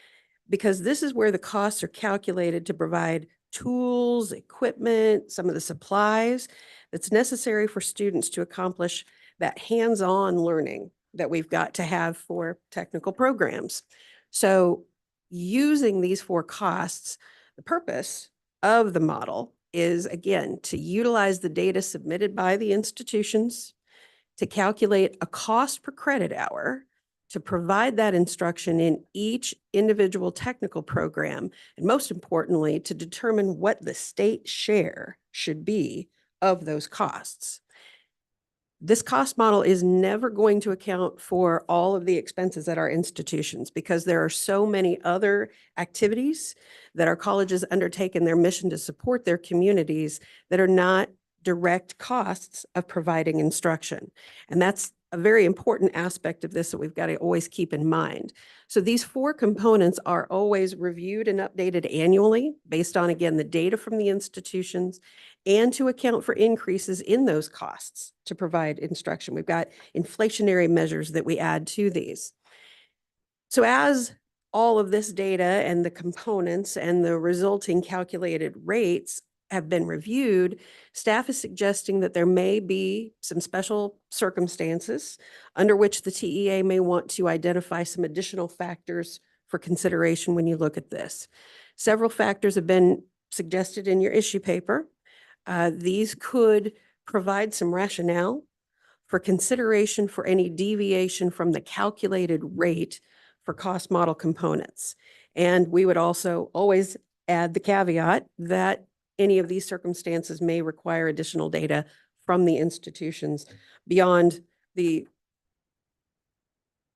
Because this is where the costs are calculated to provide tools, equipment, some of the supplies that's necessary for students to accomplish that hands-on learning that we've got to have for technical programs. So using these 4 costs, the purpose of the model is, again, to utilize the data submitted by the institutions to calculate a cost per credit hour to provide that instruction in each individual technical program, and most importantly, to determine what the state share should be of those costs. This cost model is never going to account for all of the expenses at our institutions because there are so many other activities that our colleges undertake in their mission to support their communities that are not direct costs of providing instruction. And that's a very important aspect of this that we've got to always keep in mind. So these 4 components are always reviewed and updated annually based on, again, the data from the institutions and to account for increases in those costs to provide instruction. We've got inflationary measures that we add to these. So as all of this data and the components and the resulting calculated rates have been reviewed, staff is suggesting that there may be some special circumstances under which the TEA may want to identify some additional factors for consideration when you look at this. Several factors have been suggested in your issue paper. These could provide some rationale for consideration for any deviation from the calculated rate for cost model components. And we would also always add the caveat that any of these circumstances may require additional data from the institutions beyond the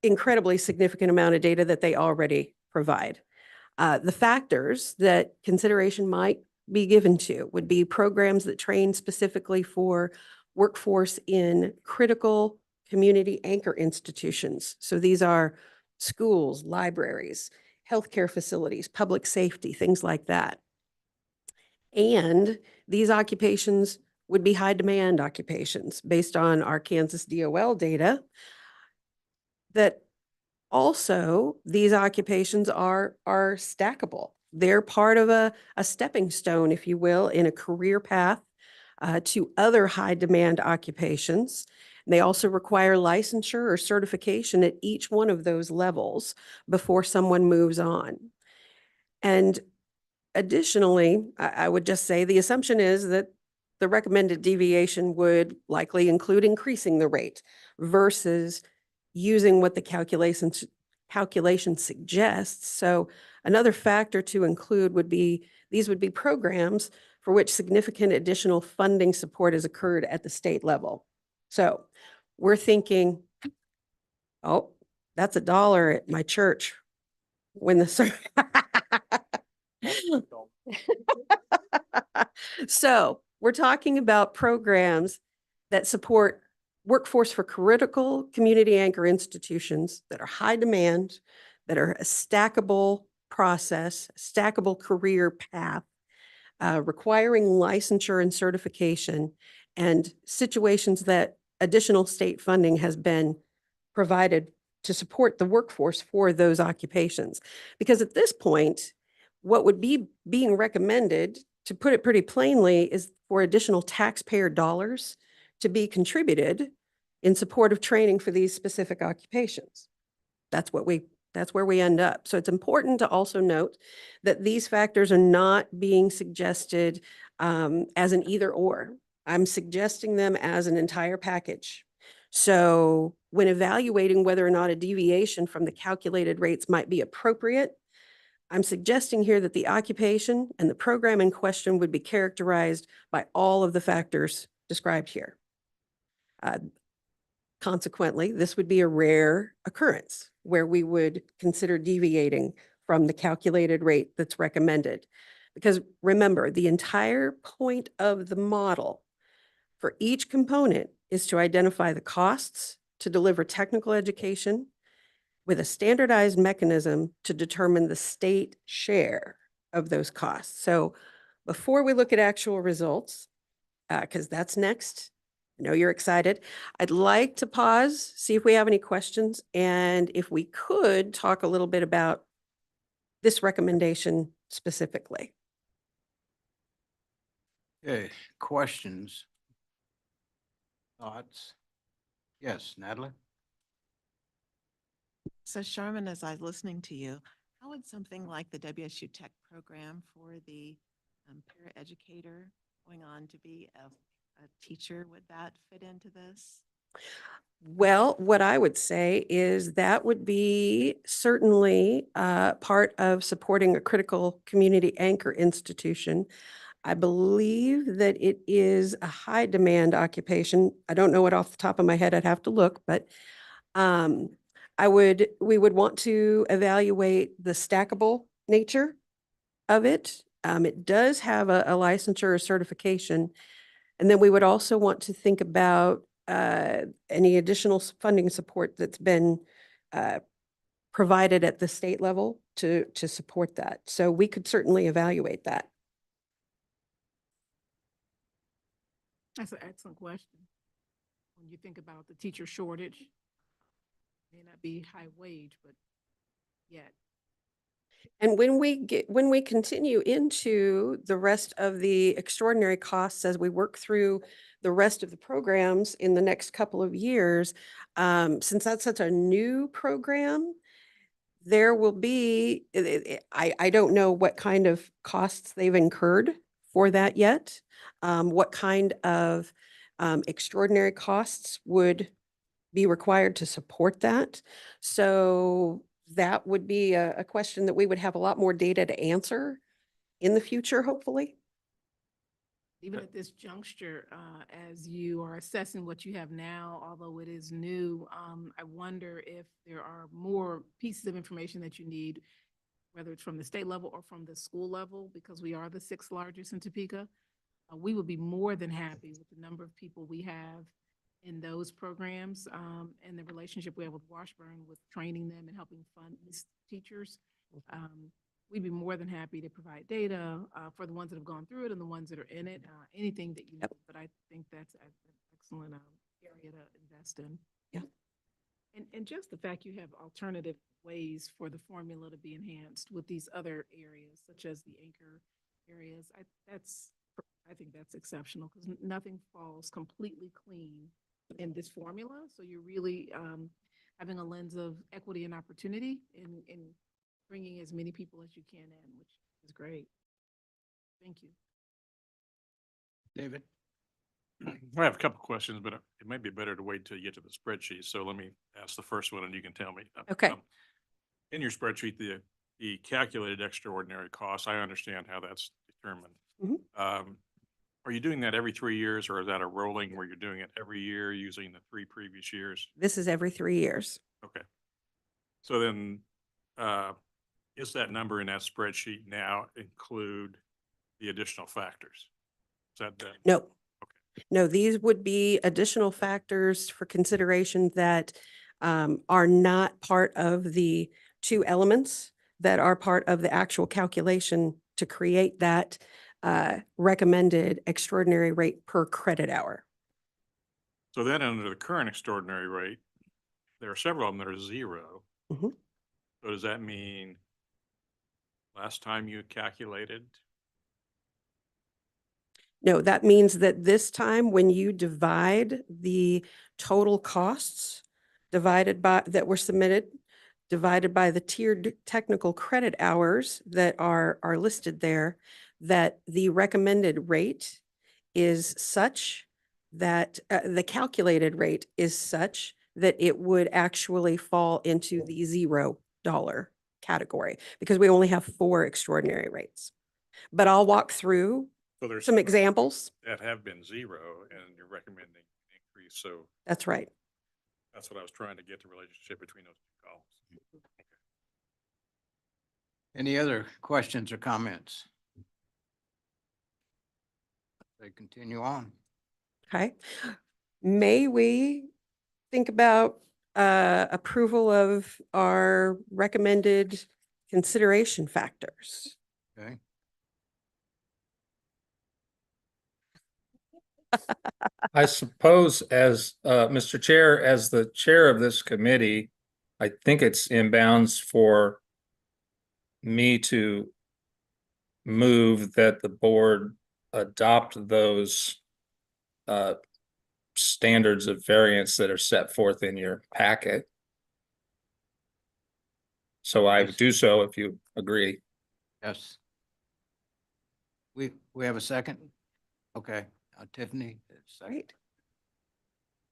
incredibly significant amount of data that they already provide. The factors that consideration might be given to would be programs that train specifically for workforce in critical community anchor institutions. So these are schools, libraries, healthcare facilities, public safety, things like that. And these occupations would be high demand occupations based on our Kansas DOL data, that also these occupations are stackable. They're part of a stepping stone, if you will, in a career path to other high demand occupations. They also require licensure or certification at each one of those levels before someone moves on. And additionally, I would just say the assumption is that the recommended deviation would likely include increasing the rate versus using what the calculation suggests. So another factor to include would be, these would be programs for which significant additional funding support has occurred at the state level. So we're thinking, oh, that's $1 at my church when the So we're talking about programs that support workforce for critical community anchor institutions that are high demand, that are a stackable process, stackable career path, requiring licensure and certification, and situations that additional state funding has been provided to support the workforce for those occupations. Because at this point, what would be being recommended, to put it pretty plainly, is for additional taxpayer dollars to be contributed in support of training for these specific occupations. That's where we end up. So it's important to also note that these factors are not being suggested as an either or. I'm suggesting them as an entire package. So when evaluating whether or not a deviation from the calculated rates might be appropriate, I'm suggesting here that the occupation and the program in question would be characterized by all of the factors described here. Consequently, this would be a rare occurrence where we would consider deviating from the calculated rate that's recommended. Because remember, the entire point of the model for each component is to identify the costs to deliver technical education with a standardized mechanism to determine the state share of those costs. So before we look at actual results, because that's next, I know you're excited, I'd like to pause, see if we have any questions, and if we could talk a little bit about this recommendation specifically. Okay, questions? Thoughts? Yes, Natalie? So Sherman, as I was listening to you, how would something like the WSU Tech program for the paraeducator going on to be a teacher, would that fit into this? Well, what I would say is that would be certainly part of supporting a critical community anchor institution. I believe that it is a high demand occupation. I don't know it off the top of my head. I'd have to look, but we would want to evaluate the stackable nature of it. It does have a licensure or certification. And then we would also want to think about any additional funding support that's been provided at the state level to support that. So we could certainly evaluate that. That's an excellent question. When you think about the teacher shortage, may not be high wage, but yet. And when we continue into the rest of the extraordinary costs as we work through the rest of the programs in the next couple of years, since that's such a new program, there will be, I don't know what kind of costs they've incurred for that yet. What kind of extraordinary costs would be required to support that? So that would be a question that we would have a lot more data to answer in the future, hopefully. Even at this juncture, as you are assessing what you have now, although it is new, I wonder if there are more pieces of information that you need, whether it's from the state level or from the school level, because we are the 6th largest in Topeka. We would be more than happy with the number of people we have in those programs, and the relationship we have with Washburn with training them and helping fund these teachers. We'd be more than happy to provide data, for the ones that have gone through it and the ones that are in it, anything that you need, but I think that's an excellent, area to invest in. Yeah. And just the fact you have alternative ways for the formula to be enhanced with these other areas, such as the anchor areas, I think that's exceptional because nothing falls completely clean in this formula. So you're really having a lens of equity and opportunity in bringing as many people as you can in, which is great. Thank you. David? I have a couple questions, but it might be better to wait till you get to the spreadsheet. So let me ask the first one and you can tell me. Okay. In your spreadsheet, the calculated extraordinary costs, I understand how that's determined. Mhm. Are you doing that every 3 years or is that a rolling where you're doing it every year using the 3 previous years? This is every 3 years. Okay. So then, is that number in that spreadsheet now include the additional factors? Is that the? No. No, these would be additional factors for consideration that are not part of the 2 elements that are part of the actual calculation to create that recommended extraordinary rate per credit hour. So then under the current extraordinary rate, there are several of them that are 0. Mhm. So does that mean last time you calculated? No, that means that this time when you divide the total costs divided by, that were submitted, divided by the tiered technical credit hours that are listed there, that the recommended rate is such that the calculated rate is such that it would actually fall into the $0 category because we only have 4 extraordinary rates. But I'll walk through So there's some examples. that have been 0 and you're recommending an increase. So That's right. that's what I was trying to get the relationship between those 2 columns. Any other questions or comments? They continue on. Okay. May we think about approval of our recommended consideration factors? Okay. I suppose as, Mr. Chair, as the chair of this committee, I think it's in bounds for me to move that the board adopt those standards of variance that are set forth in your packet. So I would do so if you agree. Yes. We have a second? Okay, Tiffany. Second. Right.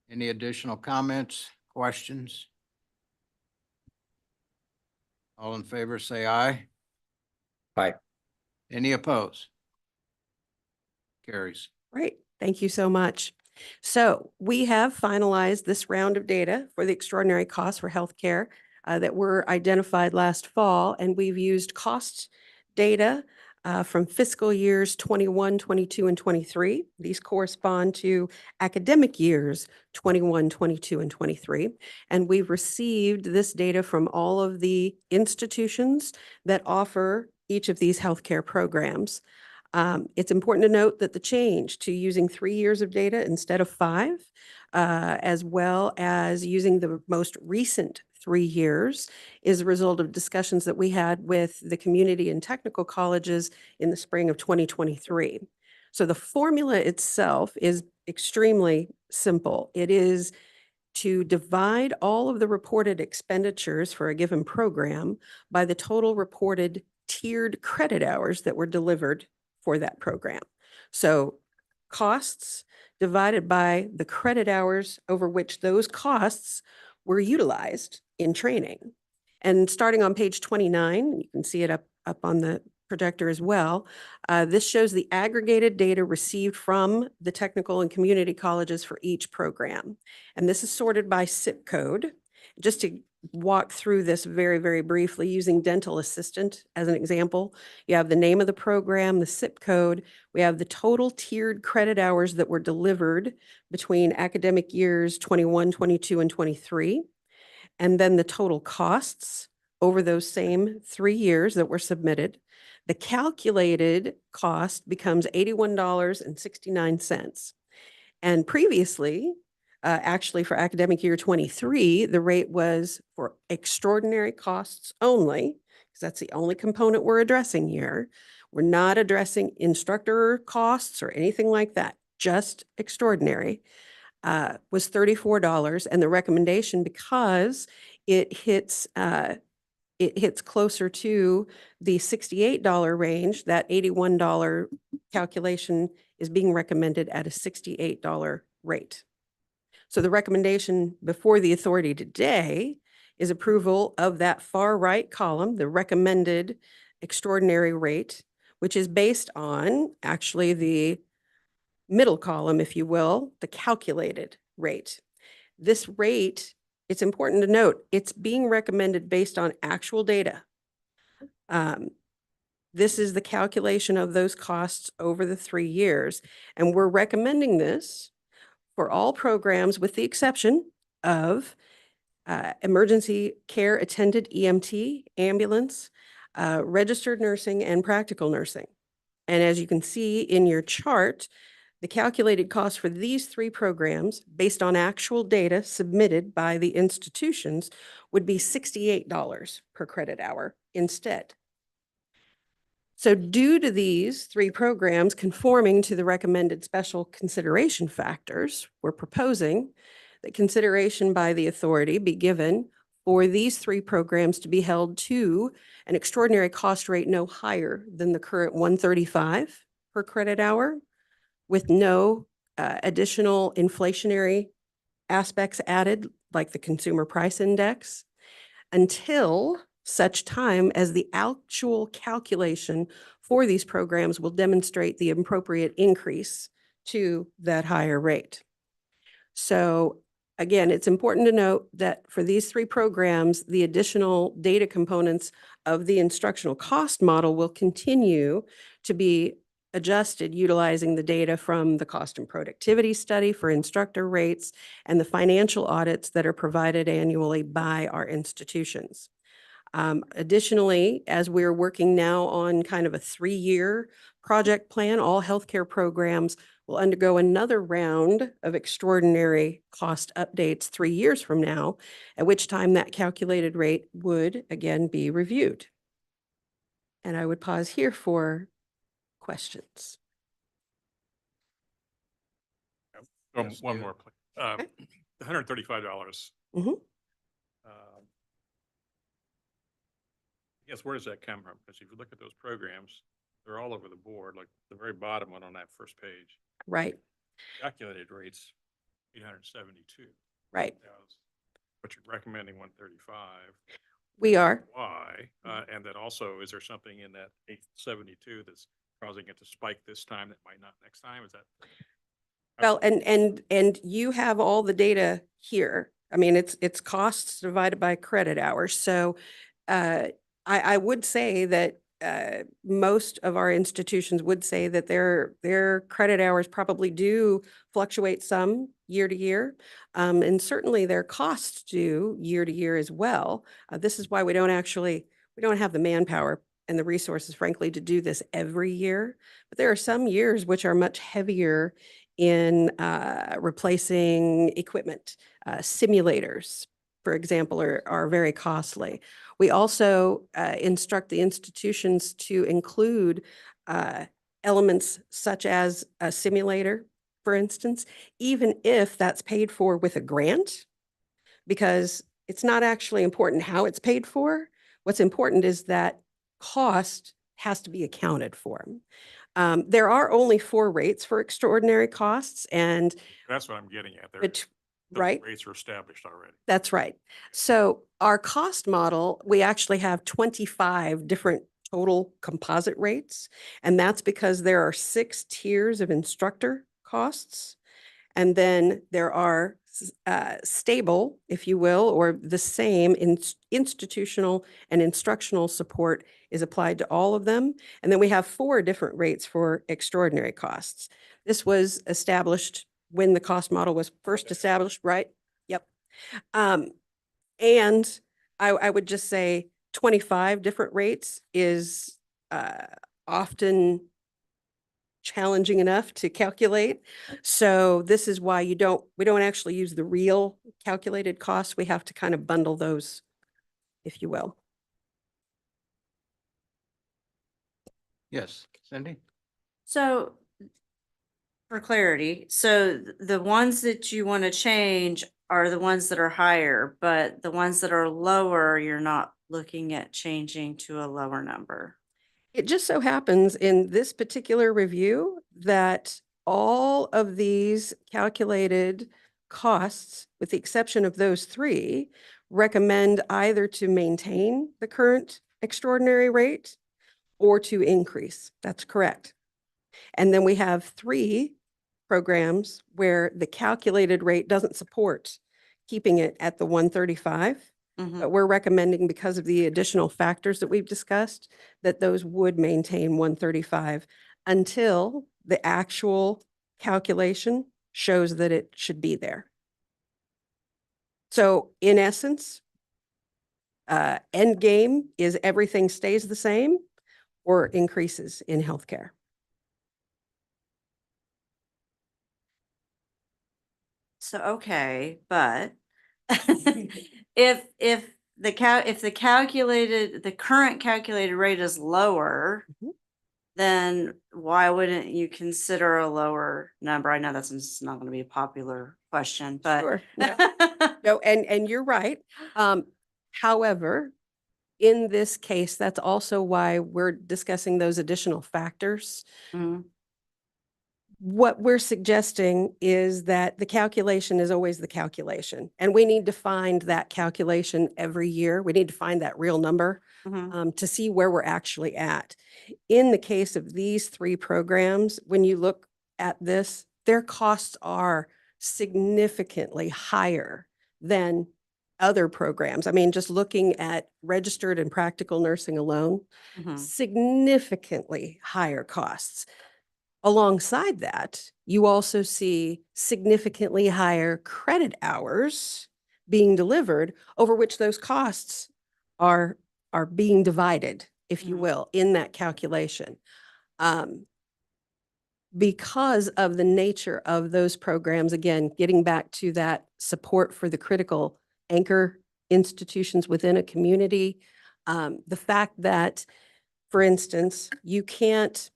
Any additional comments, questions? All in favor, say aye. Aye. Any opposed? Carries. Great. Thank you so much. So we have finalized this round of data for the extraordinary costs for healthcare that were identified last fall, and we've used cost data from fiscal years 21, 22, and 23. These correspond to academic years 21, 22, and 23. And we've received this data from all of the institutions that offer each of these healthcare programs. It's important to note that the change to using 3 years of data instead of 5, as well as using the most recent 3 years, is a result of discussions that we had with the community and technical colleges in the spring of 2023. So the formula itself is extremely simple. It is to divide all of the reported expenditures for a given program by the total reported tiered credit hours that were delivered for that program. So costs divided by the credit hours over which those costs were utilized in training. And starting on page 29, you can see it up on the projector as well. This shows the aggregated data received from the technical and community colleges for each program. And this is sorted by zip code. Just to walk through this very, very briefly using dental assistant as an example. You have the name of the program, the zip code. We have the total tiered credit hours that were delivered between academic years 21, 22, and 23. And then the total costs over those same 3 years that were submitted. The calculated cost becomes $81.69. And previously, actually for academic year 23, the rate was for extraordinary costs only, because that's the only component we're addressing here. We're not addressing instructor costs or anything like that, just extraordinary, was $34. And the recommendation, because it hits closer to the $68 range, that $81 calculation is being recommended at a $68 rate. So the recommendation before the authority today is approval of that far right column, the recommended extraordinary rate, which is based on actually the middle column, if you will, the calculated rate. This rate, it's important to note, it's being recommended based on actual data. This is the calculation of those costs over the 3 years. And we're recommending this for all programs with the exception of emergency care attended EMT, ambulance, registered nursing, and practical nursing. And as you can see in your chart, the calculated cost for these 3 programs, based on actual data submitted by the institutions, would be $68 per credit hour instead. So due to these 3 programs conforming to the recommended special consideration factors, we're proposing that consideration by the authority be given for these 3 programs to be held to an extraordinary cost rate no higher than the current $135 per credit hour, with no additional inflationary aspects added, like the consumer price index, until such time as the actual calculation for these programs will demonstrate the appropriate increase to that higher rate. So again, it's important to note that for these 3 programs, the additional data components of the instructional cost model will continue to be adjusted utilizing the data from the cost and productivity study for instructor rates and the financial audits that are provided annually by our institutions. Additionally, as we're working now on kind of a 3-year project plan, all healthcare programs will undergo another round of extraordinary cost updates 3 years from now, at which time that calculated rate would again be reviewed. And I would pause here for questions. One Yeah. more, please. Okay. The $135. Mhm. I guess where does that come from? Because if you look at those programs, they're all over the board, like the very bottom one on that first page. Right, Calculated rates, 872. right. But you're recommending 135. We are. Why? And then also, is there something in that 872 that's causing it to spike this time that might not next time? Is that? Well, and you have all the data here. I mean, it's costs divided by credit hours. So I would say that most of our institutions would say that their credit hours probably do fluctuate some year to year. And certainly their costs do year to year as well. This is why we don't have the manpower and the resources, frankly, to do this every year. But there are some years which are much heavier in replacing equipment. Simulators, for example, are very costly. We also instruct the institutions to include elements such as a simulator, for instance, even if that's paid for with a grant, because it's not actually important how it's paid for. What's important is that cost has to be accounted for. There are only 4 rates for extraordinary costs, and That's what I'm getting at there. those Right. Rates are established already. That's right. So our cost model, we actually have 25 different total composite rates, and that's because there are 6 tiers of instructor costs, and then there are stable, if you will, or the same in institutional and instructional support is applied to all of them. And then we have 4 different rates for extraordinary costs. This was established when the cost model was first established, right? Yep. And I would just say 25 different rates is often challenging enough to calculate. So this is why we don't actually use the real calculated costs. We have to kind of bundle those, if you will. Yes, Cindy? So for clarity, so the ones that you want to change are the ones that are higher, but the ones that are lower, you're not looking at changing to a lower number. It just so happens in this particular review that all of these calculated costs, with the exception of those 3, recommend either to maintain the current extraordinary rate or to increase. That's correct. And then we have 3 programs where the calculated rate doesn't support keeping it at the 135. But we're recommending, because of the additional factors that we've discussed, that those would maintain 135 until the actual calculation shows that it should be there. So in essence, end game is everything stays the same or increases in healthcare. So, okay, but if the current calculated rate is lower, Mhm. then why wouldn't you consider a lower number? I know that's just not going to be a popular question, but. Sure. No, and you're right. However, in this case, that's also why we're discussing those additional factors. Mhm. What we're suggesting is that the calculation is always the calculation, and we need to find that calculation every year. We need to find that real number Mhm. to see where we're actually at. In the case of these 3 programs, when you look at this, their costs are significantly higher than other programs. I mean, just looking at registered and practical nursing alone, Mhm. significantly higher costs. Alongside that, you also see significantly higher credit hours being delivered, over which those costs are being divided, if you Mhm. will, in that calculation. Because of the nature of those programs, again, getting back to that support for the critical anchor institutions within a community, the fact that, for instance, you can't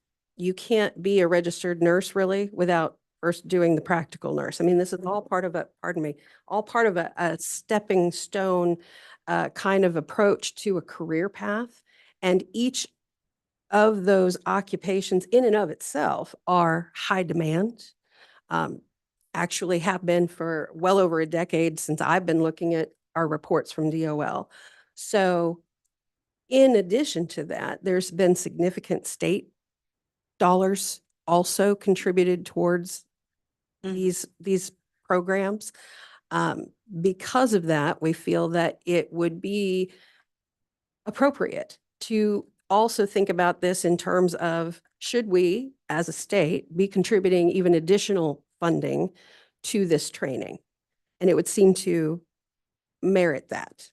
be a registered nurse really without first doing the practical nurse. I mean, this is all part of all part of a stepping stone kind of approach to a career path. And each of those occupations in and of itself are high demand. Actually have been for well over a decade since I've been looking at our reports from DOL. So in addition to that, there's been significant state dollars also contributed towards Mhm. these programs. Because of that, we feel that it would be appropriate to also think about this in terms of, should we, as a state, be contributing even additional funding to this training? And it would seem to merit that.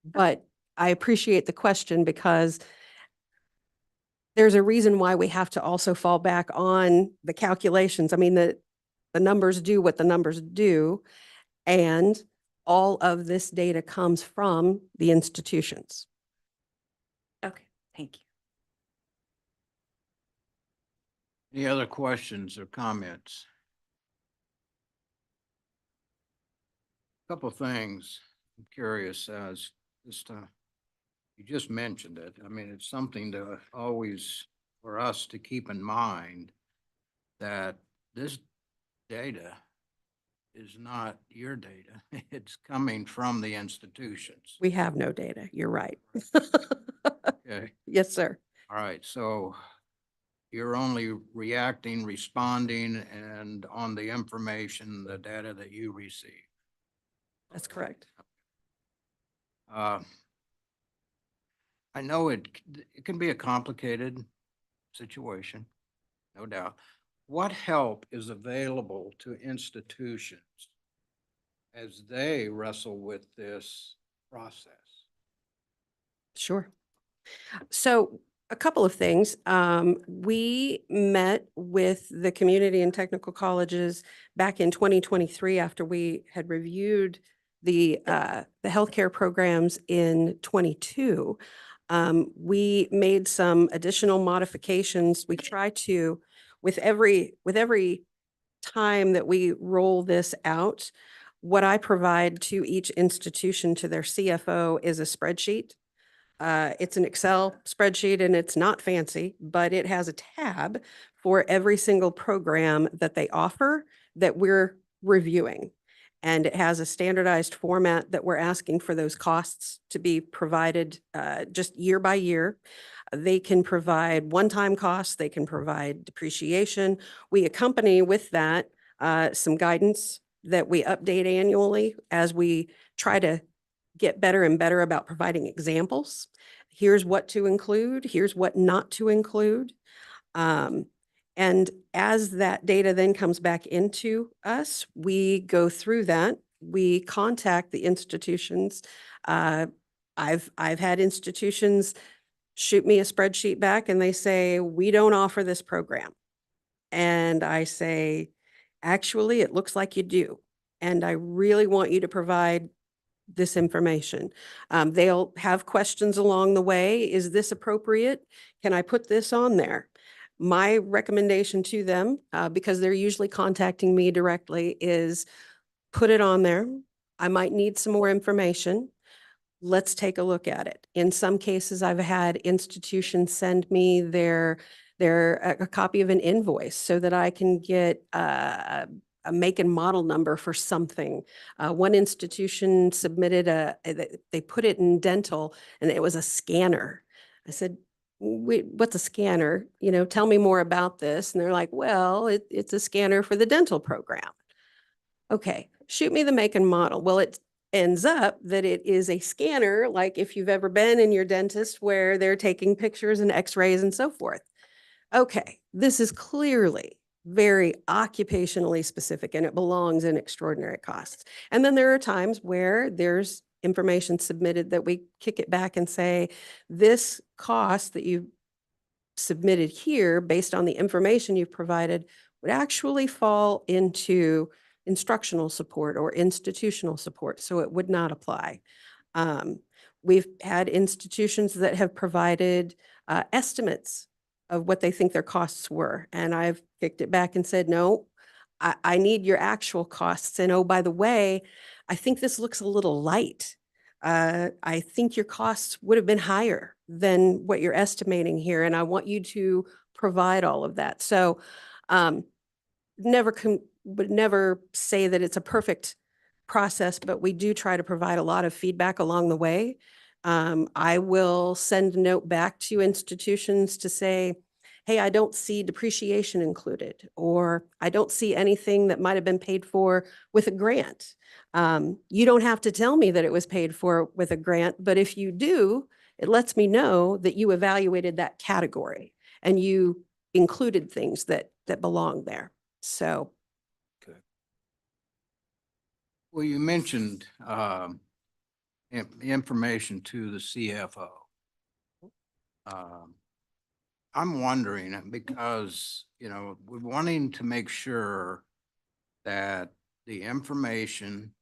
But I appreciate the question, because there's a reason why we have to also fall back on the calculations. I mean, the numbers do what the numbers do, and all of this data comes from the institutions. Okay, thank you. Any other questions or comments? Couple things I'm curious as, just, you just mentioned it. I mean, it's something to always, for us to keep in mind, that this data is not your data. It's coming from the institutions. We have no data. You're right. Okay, Yes, sir. all right, so you're only reacting, responding, and on the information, the data that you receive. That's correct. Uh, I know it can be a complicated situation, no doubt. What help is available to institutions as they wrestle with this process? Sure. So a couple of things. We met with the community and technical colleges back in 2023 after we had reviewed the healthcare programs in 22. We made some additional modifications. We try to, with every time that we roll this out, what I provide to each institution, to their CFO, is a spreadsheet. It's an Excel spreadsheet and it's not fancy, but it has a tab for every single program that they offer that we're reviewing. And it has a standardized format that we're asking for those costs to be provided just year by year. They can provide one-time costs, they can provide depreciation. We accompany with that some guidance that we update annually as we try to get better and better about providing examples. Here's what to include, here's what not to include. And as that data then comes back into us, we go through that. We contact the institutions. I've had institutions shoot me a spreadsheet back and they say, we don't offer this program. And I say, actually, it looks like you do. And I really want you to provide this information. They'll have questions along the way. Is this appropriate? Can I put this on there? My recommendation to them, because they're usually contacting me directly, is put it on there. I might need some more information. Let's take a look at it. In some cases, I've had institutions send me a copy of an invoice so that I can get a make and model number for something. One institution submitted they put it in dental and it was a scanner. I said, wait, what's a scanner? You know, tell me more about this. And they're like, well, it's a scanner for the dental program. Okay, shoot me the make and model. Well, it ends up that it is a scanner, like if you've ever been in your dentist where they're taking pictures and x-rays and so forth. Okay, this is clearly very occupationally specific and it belongs in extraordinary costs. And then there are times where there's information submitted that we kick it back and say, this cost that you submitted here based on the information you've provided would actually fall into instructional support or institutional support, so it would not apply. We've had institutions that have provided estimates of what they think their costs were, and I've kicked it back and said, no, I need your actual costs. And oh, by the way, I think this looks a little light. I think your costs would have been higher than what you're estimating here, and I want you to provide all of that. So would never say that it's a perfect process, but we do try to provide a lot of feedback along the way. I will send a note back to institutions to say, hey, I don't see depreciation included, or I don't see anything that might have been paid for with a grant. You don't have to tell me that it was paid for with a grant, but if you do, it lets me know that you evaluated that category and you included things that belong there. So. Well, you mentioned information to the CFO. I'm wondering, because, you know, we're wanting to make sure that the information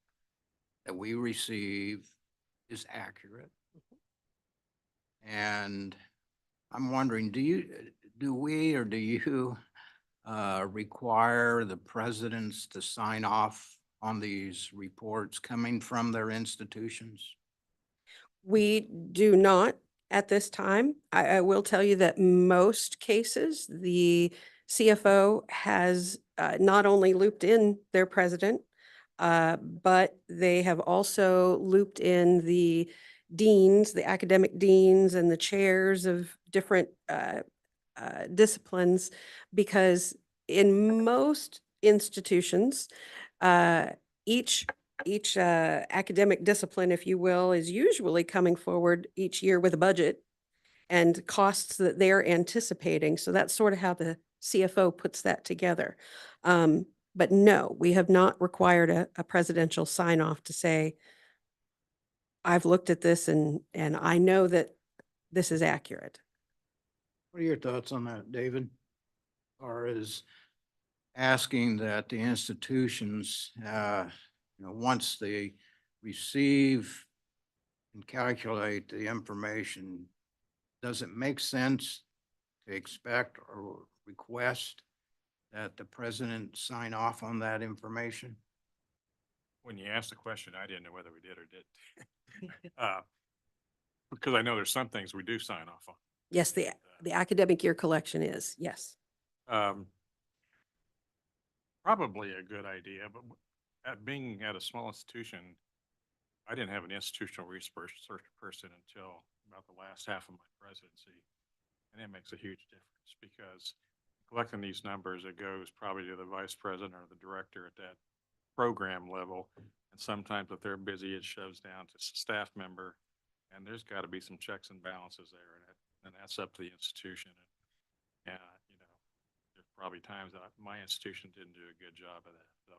that we receive is accurate. And I'm wondering, do you require the presidents to sign off on these reports coming from their institutions? We do not at this time. I will tell you that most cases, the CFO has not only looped in their president, but they have also looped in the deans, the academic deans and the chairs of different disciplines, because in most institutions, each each academic discipline, if you will, is usually coming forward each year with a budget and costs that they're anticipating. So that's sort of how the CFO puts that together. But no, we have not required a presidential sign off to say, I've looked at this and I know that this is accurate. What are your thoughts on that, David? Or is asking that the institutions, once they receive and calculate the information, does it make sense to expect or request that the president sign off on that information? When you asked the question, I didn't know whether we did or didn't. Because I know there's some things we do sign off on. Yes, the academic year collection is, yes. Probably a good idea, but being at a small institution, I didn't have an institutional research person until about the last half of my presidency. And it makes a huge difference because collecting these numbers, it goes probably to the vice president or the director at that program level. And sometimes if they're busy, it shoves down to staff member. And there's got to be some checks and balances there. And that's up to the institution. And there's probably times that my institution didn't do a good job of that. So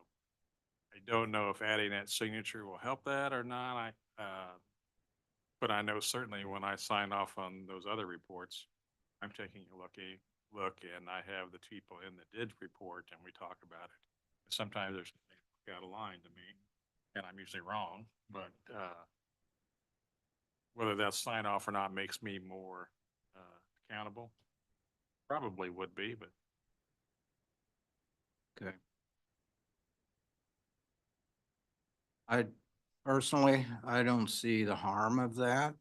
I don't know if adding that signature will help that or not. But I know certainly when I sign off on those other reports, I'm taking a look and I have the people in the did report and we talk about it. Sometimes there's things out of line to me and I'm usually wrong, but whether that's sign off or not makes me more accountable. Probably would be, but. Okay. I personally, I don't see the harm of that.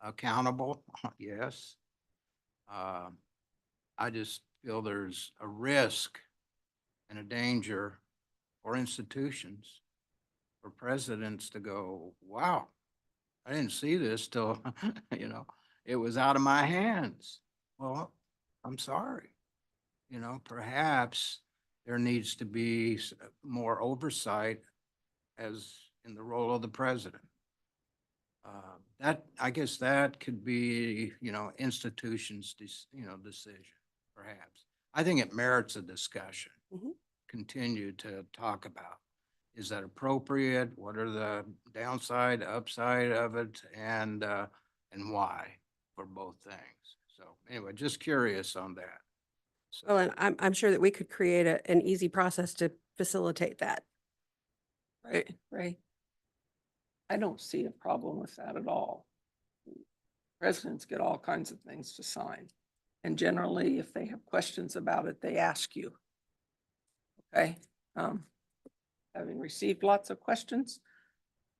Accountable, yes. I just feel there's a risk and a danger for institutions, for presidents to go, wow, I didn't see this till, it was out of my hands. Well, I'm sorry. Perhaps there needs to be more oversight as in the role of the president. I guess that could be, institutions, decision, perhaps. I think it merits a discussion. Mhm. Continue to talk about. Is that appropriate? What are the downside, upside of it, and why for both things? So anyway, just curious on that. So, Well, and I'm sure that we could create an easy process to facilitate that. Right. I don't see a problem with that at all. Presidents get all kinds of things to sign. And generally, if they have questions about it, they ask you. Okay, having received lots of questions.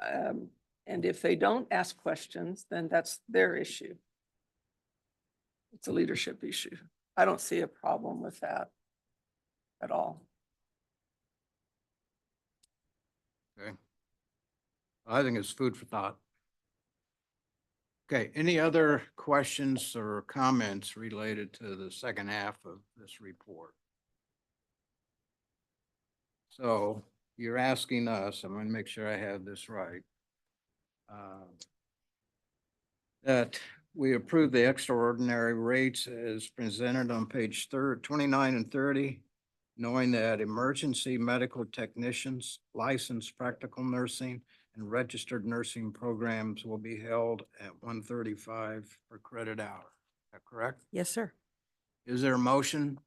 And if they don't ask questions, then that's their issue. It's a leadership issue. I don't see a problem with that at all. okay. I think it's food for thought. Okay, any other questions or comments related to the second half of this report? So you're asking us, I'm going to make sure I have this right, that we approve the extraordinary rates as presented on page 29 and 30, knowing that emergency medical technicians, licensed practical nursing, and registered nursing programs will be held at 135 per credit hour. Is that correct? Yes, sir. Is there a motion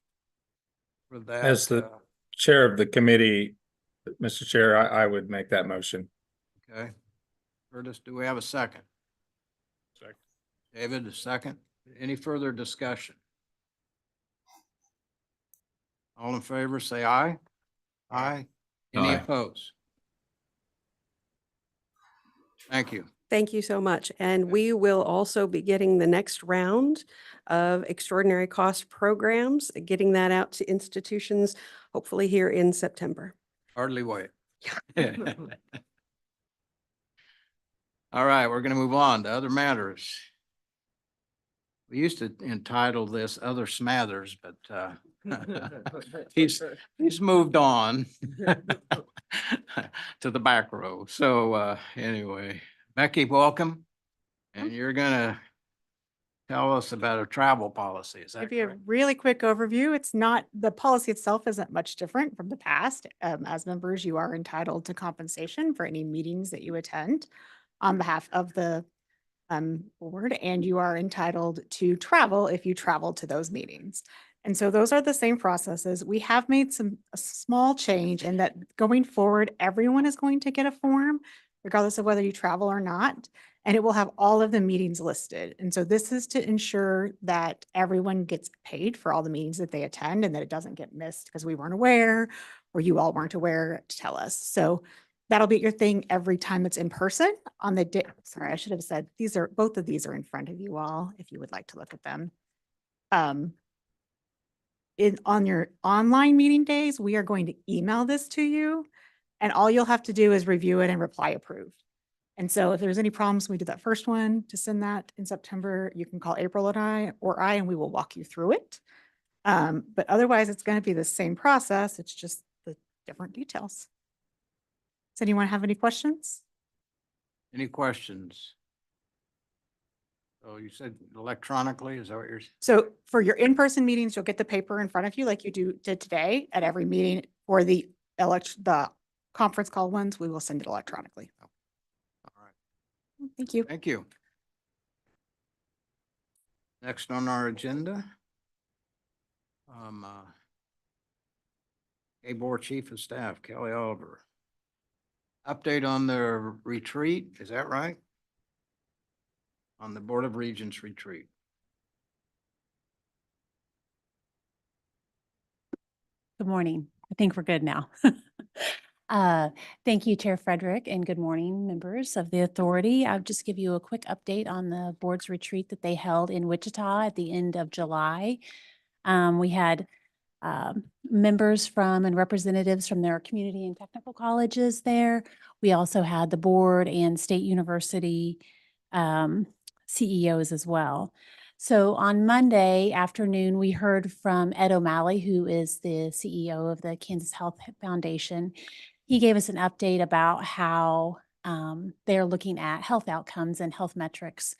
for that? As the chair of the committee, Mr. Chair, I would make that motion. Okay. Curtis, do we have a second? Second. David, a second. Any further discussion? All in favor, say aye. Aye. Any Aye. opposed? Thank you. Thank you so much. And we will also be getting the next round of extraordinary cost programs, getting that out to institutions, hopefully here in September. Hardly wait. All right, we're going to move on to other matters. We used to entitle this Other Smathers, but he's moved on to the back row. So anyway, Becky, welcome. And you're gonna tell us about a travel policy. Is that Give you a correct? really quick overview. It's not, the policy itself isn't much different from the past. As members, you are entitled to compensation for any meetings that you attend on behalf of the board, and you are entitled to travel if you travel to those meetings. And so those are the same processes. We have made a small change in that going forward, everyone is going to get a form, regardless of whether you travel or not, and it will have all of the meetings listed. And so this is to ensure that everyone gets paid for all the meetings that they attend and that it doesn't get missed because we weren't aware or you all weren't aware to tell us. So that'll be your thing every time it's in person on the day. Sorry, I should have said, both of these are in front of you all, if you would like to look at them. On your online meeting days, we are going to email this to you, and all you'll have to do is review it and reply approved. And so if there's any problems, we did that first one to send that in September, you can call April and I, and we will walk you through it. But otherwise, it's going to be the same process. It's just the different details. Does anyone have any questions? Any questions? So you said electronically, is that what you're? So for your in-person meetings, you'll get the paper in front of you like you did today at every meeting. For the conference call ones, we will send it electronically. All right. Thank you. Thank you. Next on our agenda. Board Chief of Staff, Kelly Oliver. Update on the retreat, is that right? On the Board of Regents retreat. Good morning. I think we're good now. Thank you, Chair Frederick, and good morning, members of the authority. I'll just give you a quick update on the board's retreat that they held in Wichita at the end of July. We had members from and representatives from their community and technical colleges there. We also had the board and state university CEOs as well. So on Monday afternoon, we heard from Ed O'Malley, who is the CEO of the Kansas Health Foundation. He gave us an update about how they're looking at health outcomes and health metrics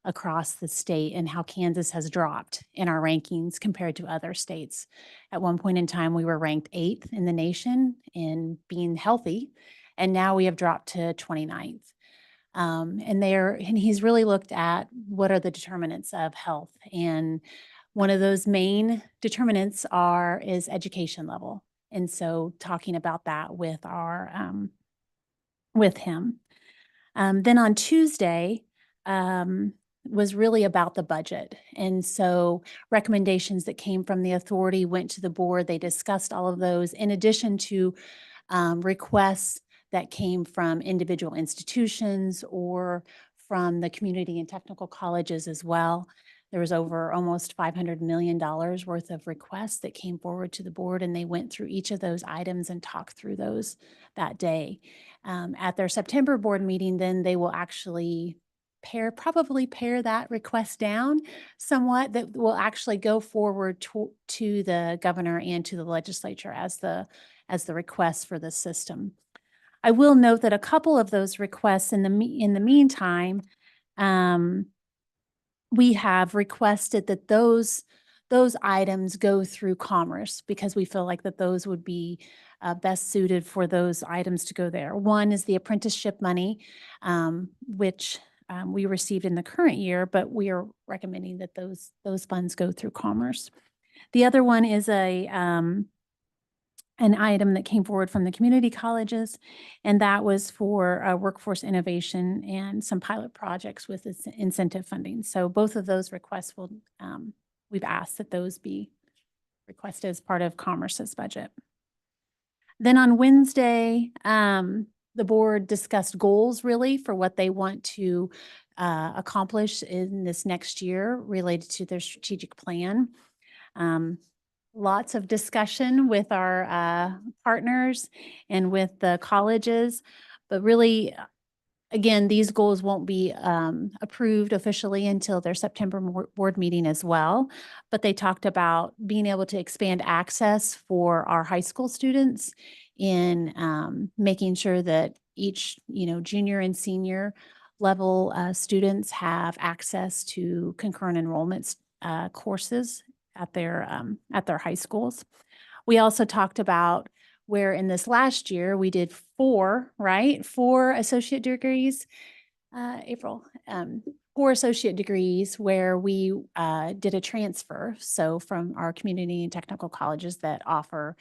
across the state and how Kansas has dropped in our rankings compared to other states. At one point in time, we were ranked 8th in the nation in being healthy, and now we have dropped to 29th. And he's really looked at what are the determinants of health. And one of those main determinants is education level. And so talking about that with with him. Then on Tuesday, was really about the budget. And so recommendations that came from the authority went to the board. They discussed all of those in addition to requests that came from individual institutions or from the community and technical colleges as well. There was over almost $500 million worth of requests that came forward to the board, and they went through each of those items and talked through those that day. At their September board meeting, then they will actually probably pare that request down somewhat, that will actually go forward to the governor and to the legislature as the request for the system. I will note that a couple of those requests in the meantime, we have requested that those items go through Commerce because we feel like that those would be best suited for those items to go there. One is the apprenticeship money, which we received in the current year, but we are recommending that those funds go through Commerce. The other one is an item that came forward from the community colleges, and that was for workforce innovation and some pilot projects with incentive funding. So both of those requests we've asked that those be requested as part of Commerce's budget. Then on Wednesday, the board discussed goals really for what they want to accomplish in this next year related to their strategic plan. Lots of discussion with our partners and with the colleges, but really again, these goals won't be approved officially until their September board meeting as well. But they talked about being able to expand access for our high school students in making sure that each, junior and senior level students have access to concurrent enrollments courses at their high schools. We also talked about where in this last year, we did 4 associate degrees, April, 4 associate degrees where we did a transfer. So from our community and technical colleges that offer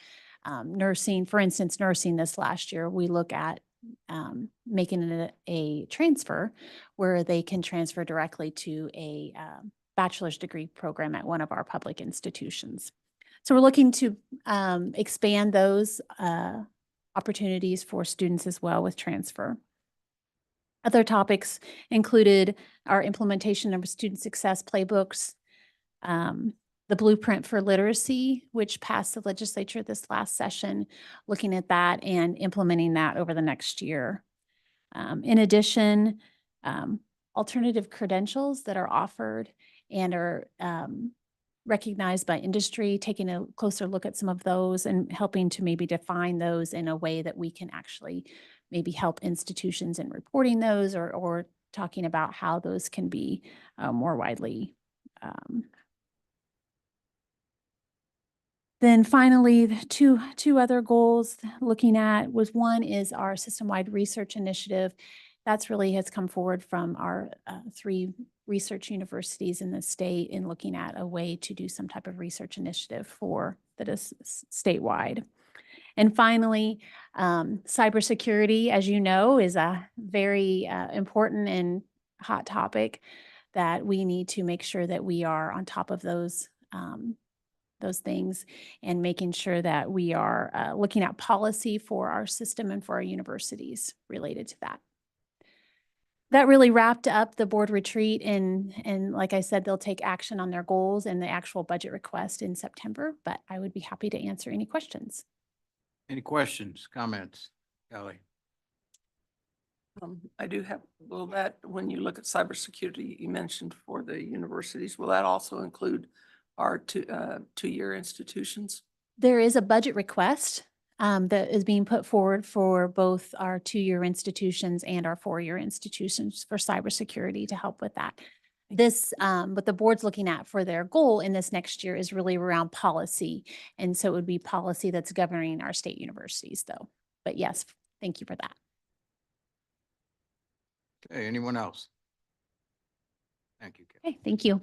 nursing, for instance, nursing this last year, we look at making it a transfer where they can transfer directly to a bachelor's degree program at one of our public institutions. So we're looking to expand those opportunities for students as well with transfer. Other topics included our implementation of student success playbooks, the blueprint for literacy, which passed the legislature this last session, looking at that and implementing that over the next year. In addition, alternative credentials that are offered and are recognized by industry, taking a closer look at some of those and helping to maybe define those in a way that we can actually maybe help institutions in reporting those or talking about how those can be more widely. Then finally, the two other goals looking at was one is our system-wide research initiative. That's really has come forward from our 3 research universities in the state in looking at a way to do some type of research initiative for that is statewide. And finally, cybersecurity, as you know, is a very important and hot topic that we need to make sure that we are on top of those things and making sure that we are looking at policy for our system and for our universities related to that. That really wrapped up the board retreat and like I said, they'll take action on their goals and the actual budget request in September, but I would be happy to answer any questions. Any questions, comments? Kelly? I do have, will that, when you look at cybersecurity, you mentioned for the universities, will that also include our two-year institutions? There is a budget request that is being put forward for both our 2-year institutions and our 4-year institutions for cybersecurity to help with that. This, what the board's looking at for their goal in this next year is really around policy. And so it would be policy that's governing our state universities though. But yes, thank you for that. Okay, anyone else? Thank you, Kelly. Okay, thank you.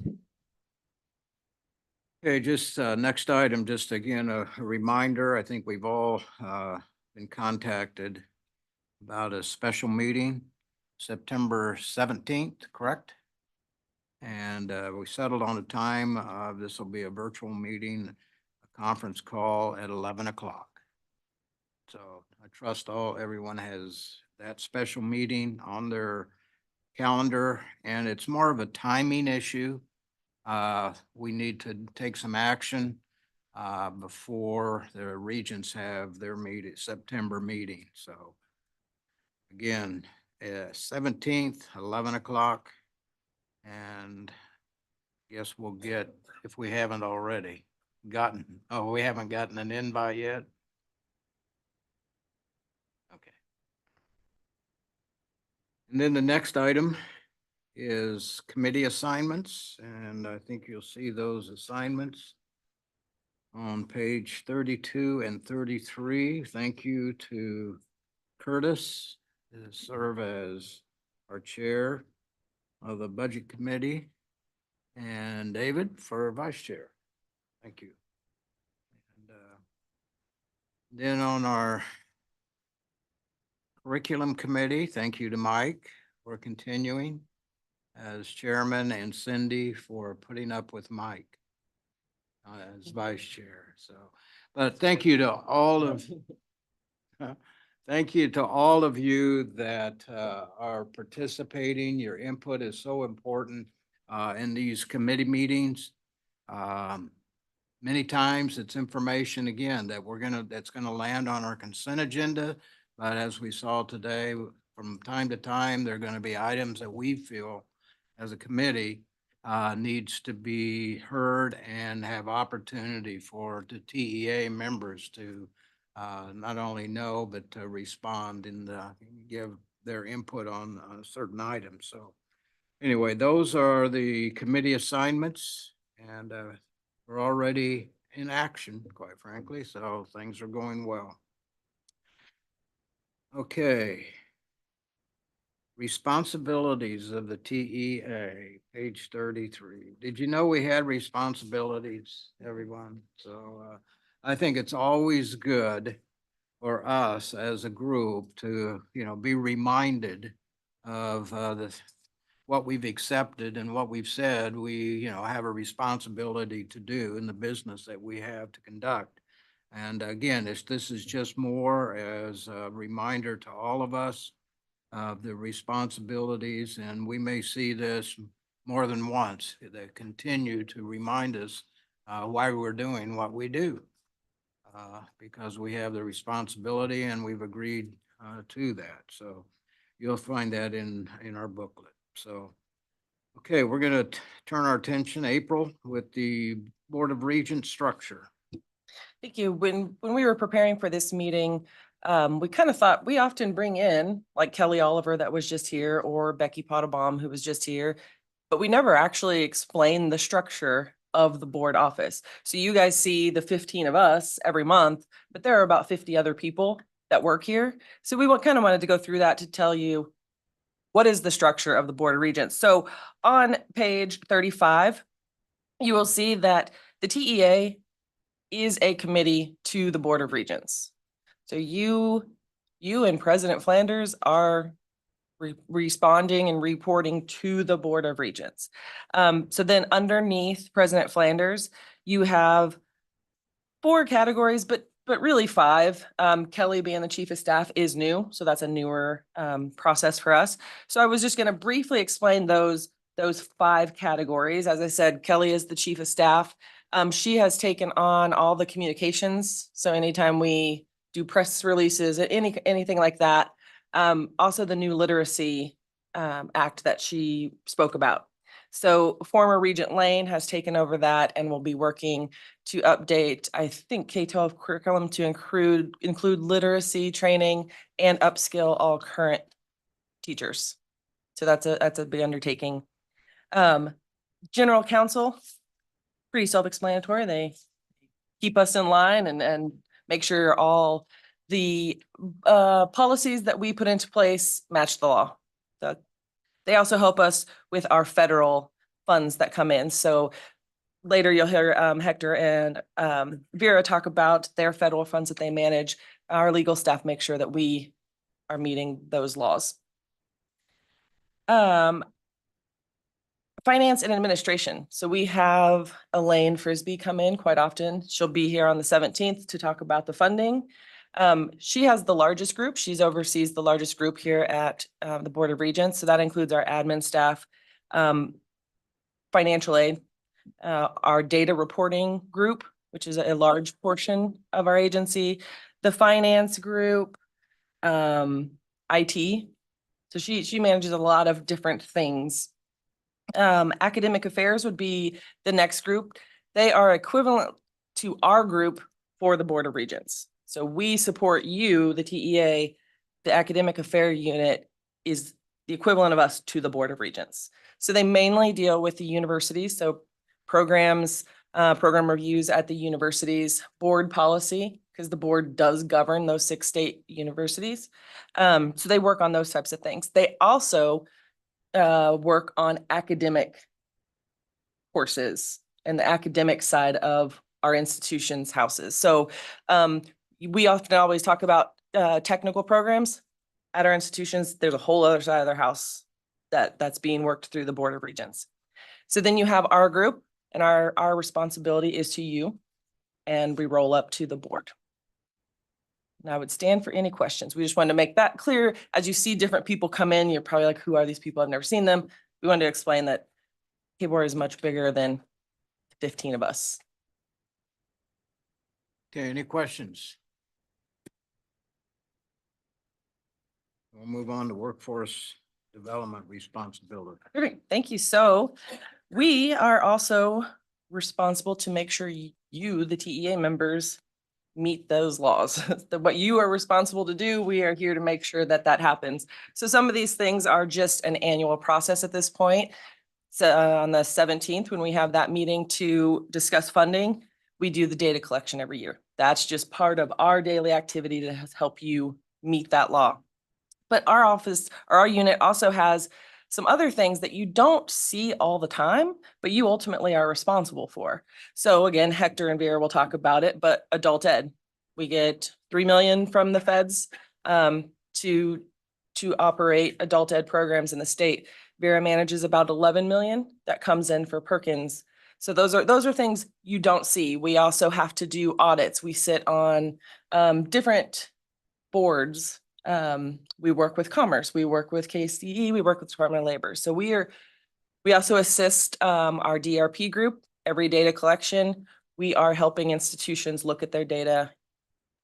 Okay, just next item, just again, a reminder, I think we've all been contacted about a special meeting, September 17th, correct? And we settled on a time, this will be a virtual meeting, a conference call at 11 o'clock. So I trust everyone has that special meeting on their calendar, and it's more of a timing issue. We need to take some action before the regents have their September meeting. So again, 17th, 11 o'clock. And guess we'll get, if we haven't already gotten, we haven't gotten an invite yet. Okay. And then the next item is committee assignments, and I think you'll see those assignments on page 32 and 33. Thank you to Curtis to serve as our chair of the budget committee and David for vice chair. Thank you. And then on our curriculum committee, thank you to Mike for continuing as chairman and Cindy for putting up with Mike as vice chair. So, but thank you to all of, thank you to all of you that are participating. Your input is so important in these committee meetings. Many times it's information again that that's gonna land on our consent agenda. But as we saw today, from time to time, there are going to be items that we feel as a committee needs to be heard and have opportunity for the TEA members to not only know, but to respond and give their input on certain items. So anyway, those are the committee assignments, and we're already in action, quite frankly, so things are going well. Okay. Responsibilities of the TEA, page 33. Did you know we had responsibilities, everyone? So I think it's always good for us as a group to, be reminded of what we've accepted and what we've said we, have a responsibility to do in the business that we have to conduct. And again, this is just more as a reminder to all of us of the responsibilities, and we may see this more than once. They continue to remind us why we're doing what we do, because we have the responsibility and we've agreed to that. So you'll find that in our booklet. So, okay, we're going to turn our attention, April, with the Board of Regents structure. Thank you. When we were preparing for this meeting, we kind of thought we often bring in like Kelly Oliver that was just here or Becky Pottabaum who was just here, but we never actually explained the structure of the board office. So you guys see the 15 of us every month, but there are about 50 other people that work here. So we kind of wanted to go through that to tell you what is the structure of the Board of Regents. So on page 35, you will see that the TEA is a committee to the Board of Regents. So you and President Flanders are responding and reporting to the Board of Regents. So then underneath President Flanders, you have 4 categories, but really 5. Kelly being the chief of staff is new, so that's a newer process for us. So I was just going to briefly explain those 5 categories. As I said, Kelly is the chief of staff. She has taken on all the communications. So anytime we do press releases, anything like that. Also the new literacy act that she spoke about. So former Regent Lane has taken over that and will be working to update, I think, K-12 curriculum to include literacy training and upskill all current teachers. So that's a big undertaking. General counsel, pretty self-explanatory. They keep us in line and make sure all the policies that we put into place match the law. So they also help us with our federal funds that come in. So later you'll hear Hector and Vera talk about their federal funds that they manage. Our legal staff make sure that we are meeting those laws. Finance and administration. So we have Elaine Frisbee come in quite often. She'll be here on the 17th to talk about the funding. She has the largest group. She's oversees the largest group here at the Board of Regents. So that includes our admin staff, financial aid, our data reporting group, which is a large portion of our agency, the finance group, IT. So she manages a lot of different things. Academic affairs would be the next group. They are equivalent to our group for the Board of Regents. So we support you, the TEA. The academic affair unit is the equivalent of us to the Board of Regents. So they mainly deal with the universities. So programs, program reviews at the universities, board policy, because the board does govern those 6 state universities. So they work on those types of things. They also work on academic courses and the academic side of our institution's houses. So we often always talk about technical programs at our institutions. There's a whole other side of their house that's being worked through the Board of Regents. So then you have our group, and our responsibility is to you, and we roll up to the board. And I would stand for any questions. We just wanted to make that clear. As you see different people come in, you're probably like, who are these people? I've never seen them. We wanted to explain that K-Board is much bigger than 15 of us. Okay, any questions? We'll move on to workforce development responsibility. Perfect. Thank you. So we are also responsible to make sure you, the TEA members, meet those laws. What you are responsible to do, we are here to make sure that that happens. So some of these things are just an annual process at this point. So on the 17th, when we have that meeting to discuss funding, we do the data collection every year. That's just part of our daily activity to help you meet that law. But our office, or our unit also has some other things that you don't see all the time, but you ultimately are responsible for. So again, Hector and Vera will talk about it, but adult ed, we get 3 million from the feds to operate adult ed programs in the state. Vera manages about 11 million that comes in for Perkins. So those are things you don't see. We also have to do audits. We sit on different boards. We work with Commerce, we work with KCE, we work with Department of Labor. So we also assist our DRP group, every data collection. We are helping institutions look at their data.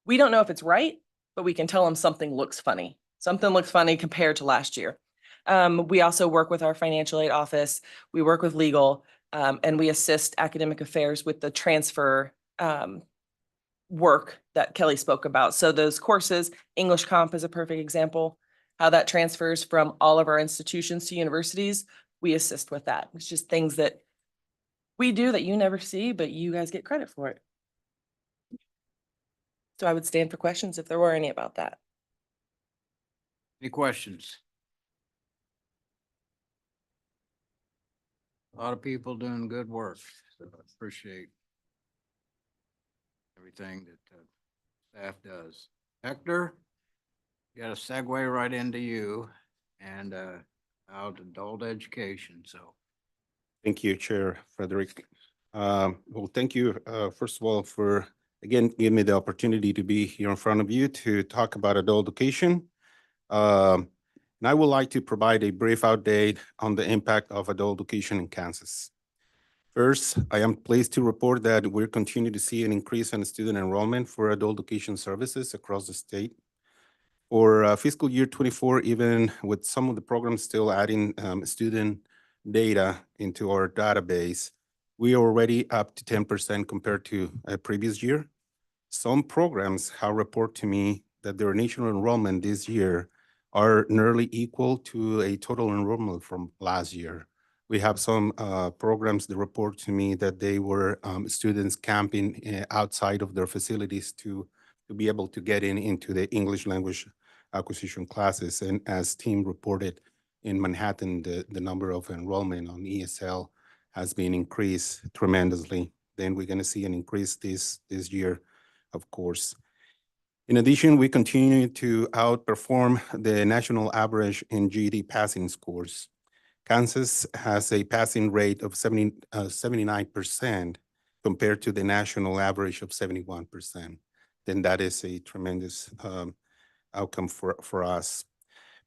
We don't know if it's right, but we can tell them something looks funny. Something looks funny compared to last year. We also work with our financial aid office. We work with legal, and we assist academic affairs with the transfer work that Kelly spoke about. So those courses, English Comp is a perfect example, how that transfers from all of our institutions to universities. We assist with that. It's just things that we do that you never see, but you guys get credit for it. So I would stand for questions if there were any about that. Any questions? A lot of people doing good work, so I appreciate everything that staff does. Hector, got a segue right into you and out adult education, so. Thank you, Chair Frederick. Well, thank you, first of all, for, again, giving me the opportunity to be here in front of you to talk about adult education. And I would like to provide a brief update on the impact of adult education in Kansas. First, I am pleased to report that we're continuing to see an increase in student enrollment for adult education services across the state. For fiscal year 24, even with some of the programs still adding student data into our database, we are already up to 10% compared to a previous year. Some programs have reported to me that their national enrollment this year are nearly equal to a total enrollment from last year. We have some programs that report to me that they were students camping outside of their facilities to be able to get into the English language acquisition classes. And as team reported in Manhattan, the number of enrollment on ESL has been increased tremendously. Then we're going to see an increase this year, of course. In addition, we continue to outperform the national average in GED passing scores. Kansas has a passing rate of 79% compared to the national average of 71%. Then that is a tremendous outcome for us.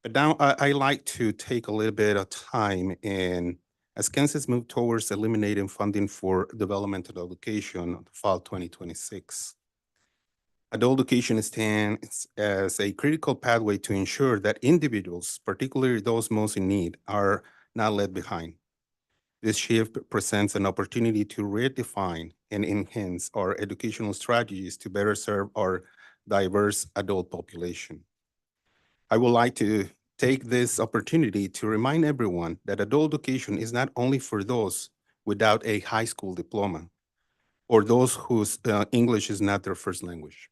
But now I like to take a little bit of time and as Kansas moves towards eliminating funding for developmental education fall 2026. Adult education stands as a critical pathway to ensure that individuals, particularly those most in need, are not left behind. This shift presents an opportunity to redefine and enhance our educational strategies to better serve our diverse adult population. I would like to take this opportunity to remind everyone that adult education is not only for those without a high school diploma or those whose English is not their first language.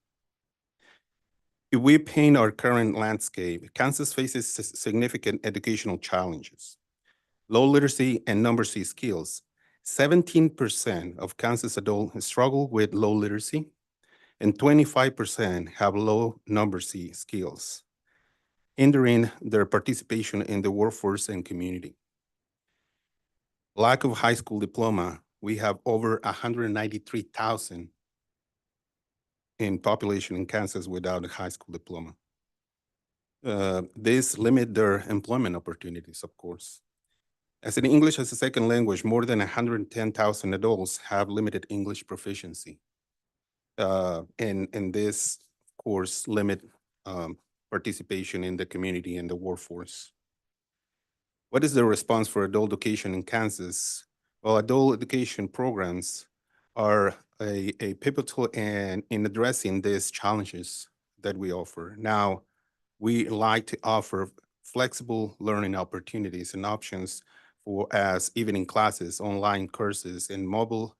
If we paint our current landscape, Kansas faces significant educational challenges. Low literacy and numeracy skills. 17% of Kansas adults struggle with low literacy, and 25% have low numeracy skills, hindering their participation in the workforce and community. Lack of high school diploma. We have over 193,000 in population in Kansas without a high school diploma. This limit their employment opportunities, of course. As an English as a second language, more than 110,000 adults have limited English proficiency. And this, of course, limit participation in the community and the workforce. What is the response for adult education in Kansas? Well, adult education programs are a pivotal in addressing these challenges that we offer. Now, we like to offer flexible learning opportunities and options for as evening classes, online courses, and mobile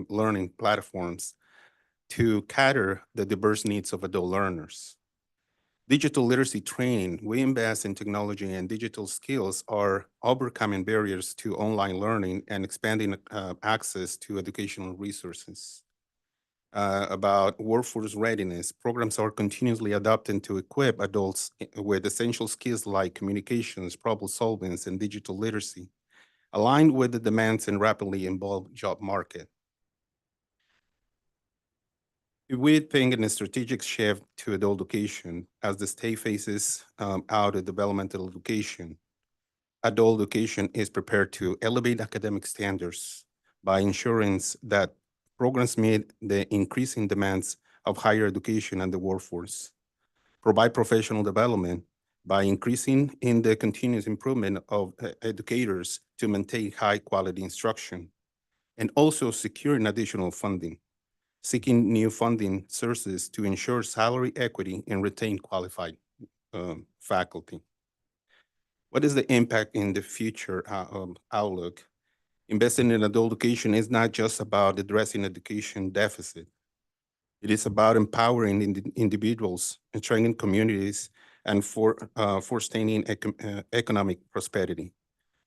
learning platforms to cater the diverse needs of adult learners. Digital literacy training, we invest in technology and digital skills are overcoming barriers to online learning and expanding access to educational resources. About workforce readiness, programs are continuously adapting to equip adults with essential skills like communications, problem solving, and digital literacy, aligned with the demands and rapidly evolving job market. If we think in a strategic shift to adult education as the state faces out of developmental education, adult education is prepared to elevate academic standards by ensuring that programs meet the increasing demands of higher education and the workforce, provide professional development by increasing in the continuous improvement of educators to maintain high quality instruction, and also securing additional funding, seeking new funding sources to ensure salary equity and retain qualified faculty. What is the impact in the future outlook? Investing in adult education is not just about addressing education deficit. It is about empowering individuals and strengthening communities and for sustaining economic prosperity.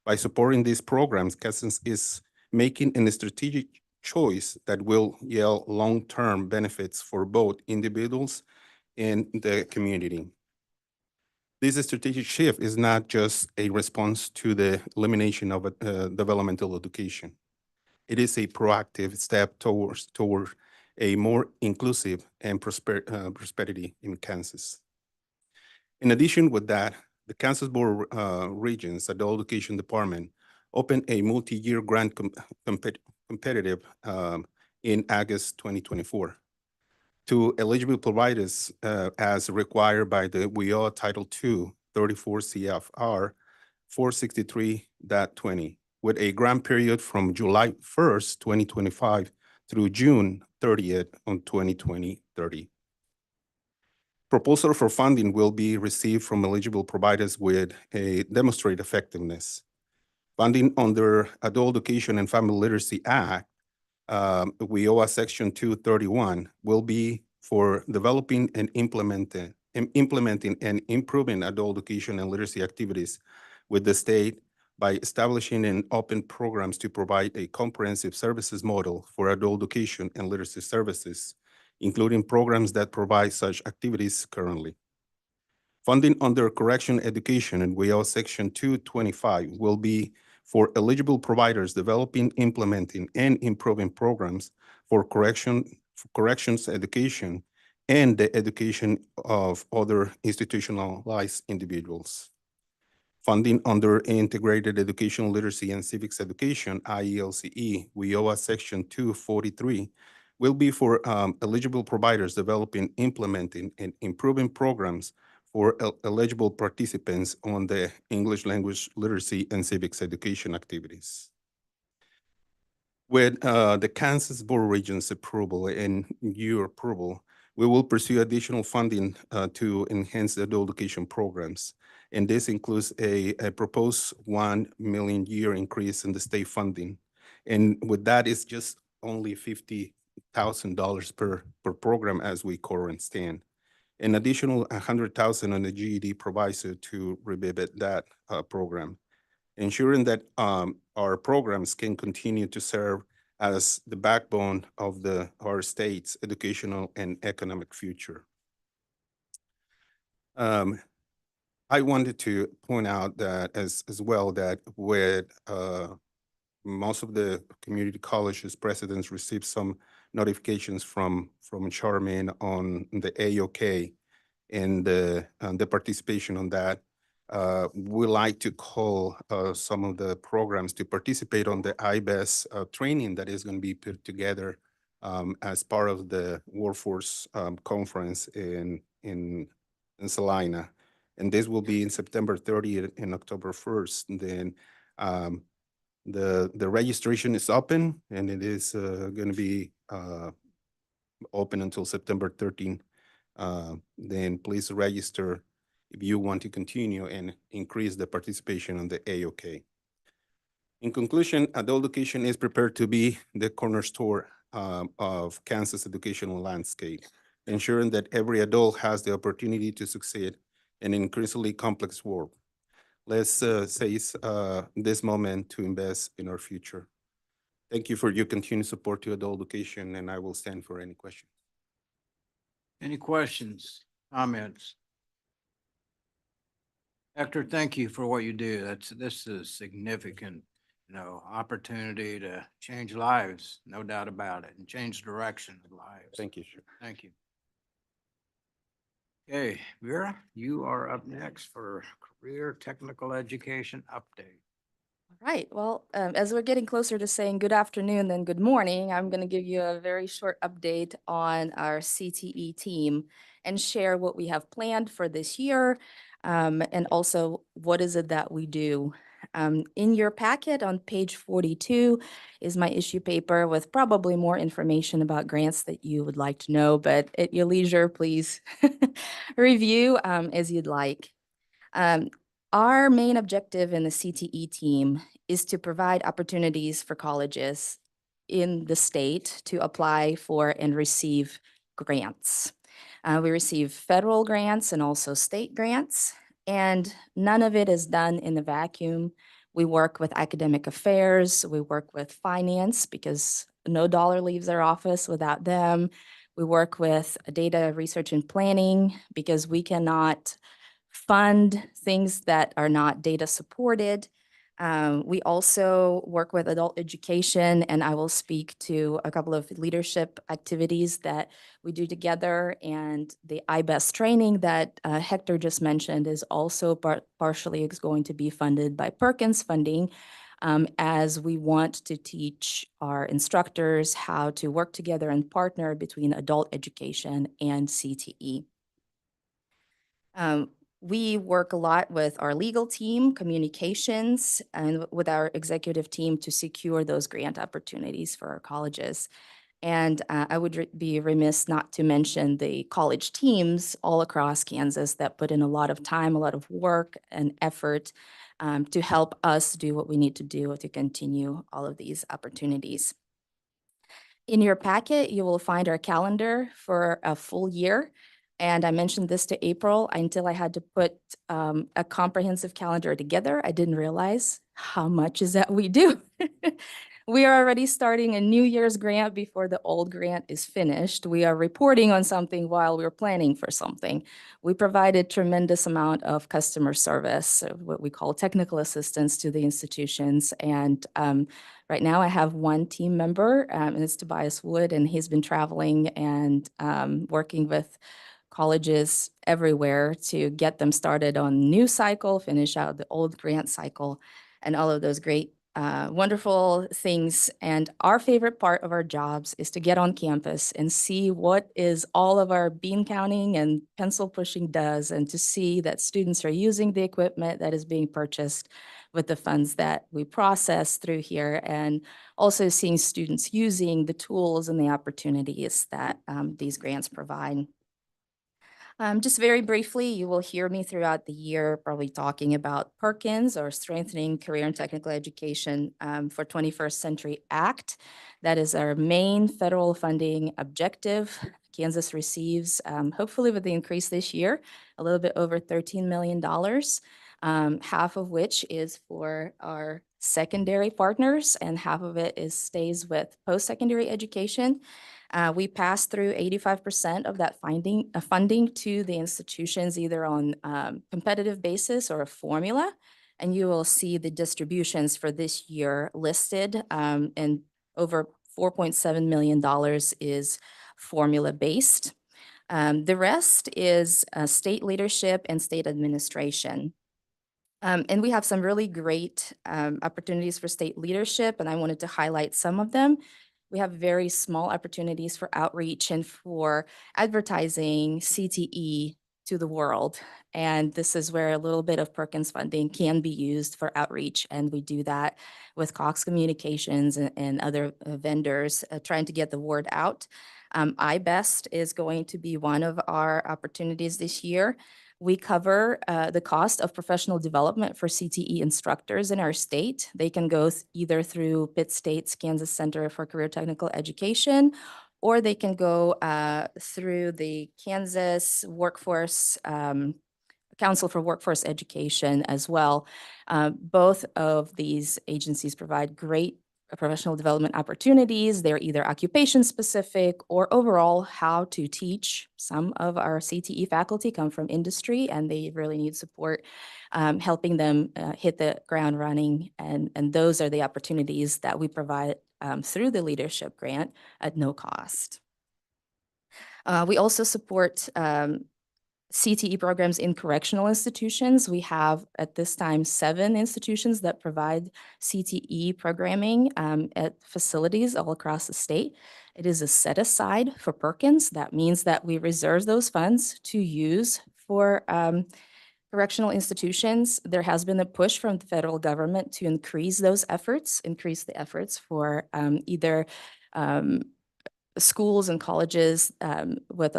By supporting these programs, Kansas is making a strategic choice that will yield long-term benefits for both individuals and the community. This strategic shift is not just a response to the elimination of developmental education. It is a proactive step toward a more inclusive and prosperity in Kansas. In addition with that, the Kansas Board of Regents Adult Education Department opened a multi-year grant competitive in August 2024 to eligible providers as required by the WIO Title II 34 CFR 463.20 with a grant period from July 1st, 2025 through June 30th on 2030. Proposal for funding will be received from eligible providers with a demonstrate effectiveness. Funding under Adult Education and Family Literacy Act, WIOA Section 231, will be for developing and implementing and improving adult education and literacy activities with the state by establishing and open programs to provide a comprehensive services model for adult education and literacy services, including programs that provide such activities currently. Funding under Correction Education and WIO Section 225 will be for eligible providers developing, implementing, and improving programs for corrections education and the education of other institutionalized individuals. Funding under Integrated Educational Literacy and Civics Education, IELCE, WIOA Section 243, will be for eligible providers developing, implementing, and improving programs for eligible participants on the English language literacy and civics education activities. With the Kansas Board of Regents approval and your approval, we will pursue additional funding to enhance the adult education programs. And this includes a proposed 1 million year increase in the state funding. And with that, it's just only $50,000 per program as we currently stand. An additional 100,000 on the GED proviso to revisit that program, ensuring that our programs can continue to serve as the backbone of our state's educational and economic future. I wanted to point out that as well that with most of the community colleges presidents received some notifications from Charmaine on the AOK and the participation on that. We like to call some of the programs to participate on the IBES training that is going to be put together as part of the workforce conference in Salina. And this will be in September 30th and October 1st. And then the registration is open, and it is going to be open until September 13th. Then please register if you want to continue and increase the participation on the AOK. In conclusion, adult education is prepared to be the cornerstone of Kansas educational landscape, ensuring that every adult has the opportunity to succeed in an increasingly complex world. Let's seize this moment to invest in our future. Thank you for your continued support to adult education, and I will stand for any questions. Any questions, comments? Hector, thank you for what you do. This is significant, opportunity to change lives, no doubt about it, and change direction of lives. Thank you, sir. Thank you. Okay, Vera, you are up next for career technical education update. Right. Well, as we're getting closer to saying good afternoon, then good morning, I'm going to give you a very short update on our CTE team and share what we have planned for this year, and also what is it that we do. In your packet on page 42 is my issue paper with probably more information about grants that you would like to know, but at your leisure, please review as you'd like. Our main objective in the CTE team is to provide opportunities for colleges in the state to apply for and receive grants. We receive federal grants and also state grants, and none of it is done in a vacuum. We work with academic affairs, we work with finance because no dollar leaves our office without them. We work with data research and planning because we cannot fund things that are not data supported. We also work with adult education, and I will speak to a couple of leadership activities that we do together. And the IBEST training that Hector just mentioned is also partially going to be funded by Perkins funding, as we want to teach our instructors how to work together and partner between adult education and CTE. We work a lot with our legal team, communications, and with our executive team to secure those grant opportunities for our colleges. And I would be remiss not to mention the college teams all across Kansas that put in a lot of time, a lot of work and effort to help us do what we need to do to continue all of these opportunities. In your packet, you will find our calendar for a full year. And I mentioned this to April until I had to put a comprehensive calendar together. I didn't realize how much is that we do. We are already starting a New Year's grant before the old grant is finished. We are reporting on something while we're planning for something. We provided tremendous amount of customer service, what we call technical assistance to the institutions. And right now I have one team member, and it's Tobias Wood, and he's been traveling and working with colleges everywhere to get them started on new cycle, finish out the old grant cycle, and all of those great, wonderful things. And our favorite part of our jobs is to get on campus and see what is all of our bean counting and pencil pushing does, and to see that students are using the equipment that is being purchased with the funds that we process through here, and also seeing students using the tools and the opportunities that these grants provide. Just very briefly, you will hear me throughout the year probably talking about Perkins, or Strengthening Career and Technical Education for 21st Century Act. That is our main federal funding objective. Kansas receives, hopefully with the increase this year, a little bit over $13 million, half of which is for our secondary partners, and half of it stays with post-secondary education. We pass through 85% of that funding to the institutions, either on competitive basis or a formula. And you will see the distributions for this year listed, and over $4.7 million is formula-based. The rest is state leadership and state administration. And we have some really great opportunities for state leadership, and I wanted to highlight some of them. We have very small opportunities for outreach and for advertising CTE to the world. And this is where a little bit of Perkins funding can be used for outreach. And we do that with Cox Communications and other vendors trying to get the word out. iBest is going to be one of our opportunities this year. We cover the cost of professional development for CTE instructors in our state. They can go either through Pitt State's Kansas Center for Career Technical Education, or they can go through the Kansas Workforce Council for Workforce Education as well. Both of these agencies provide great professional development opportunities. They're either occupation specific or overall how to teach. Some of our CTE faculty come from industry and they really need support helping them hit the ground running. And those are the opportunities that we provide through the leadership grant at no cost. We also support CTE programs in correctional institutions. We have at this time 7 institutions that provide CTE programming at facilities all across the state. It is a set aside for Perkins. That means that we reserve those funds to use for correctional institutions. There has been a push from the federal government to increase the efforts for either schools and colleges with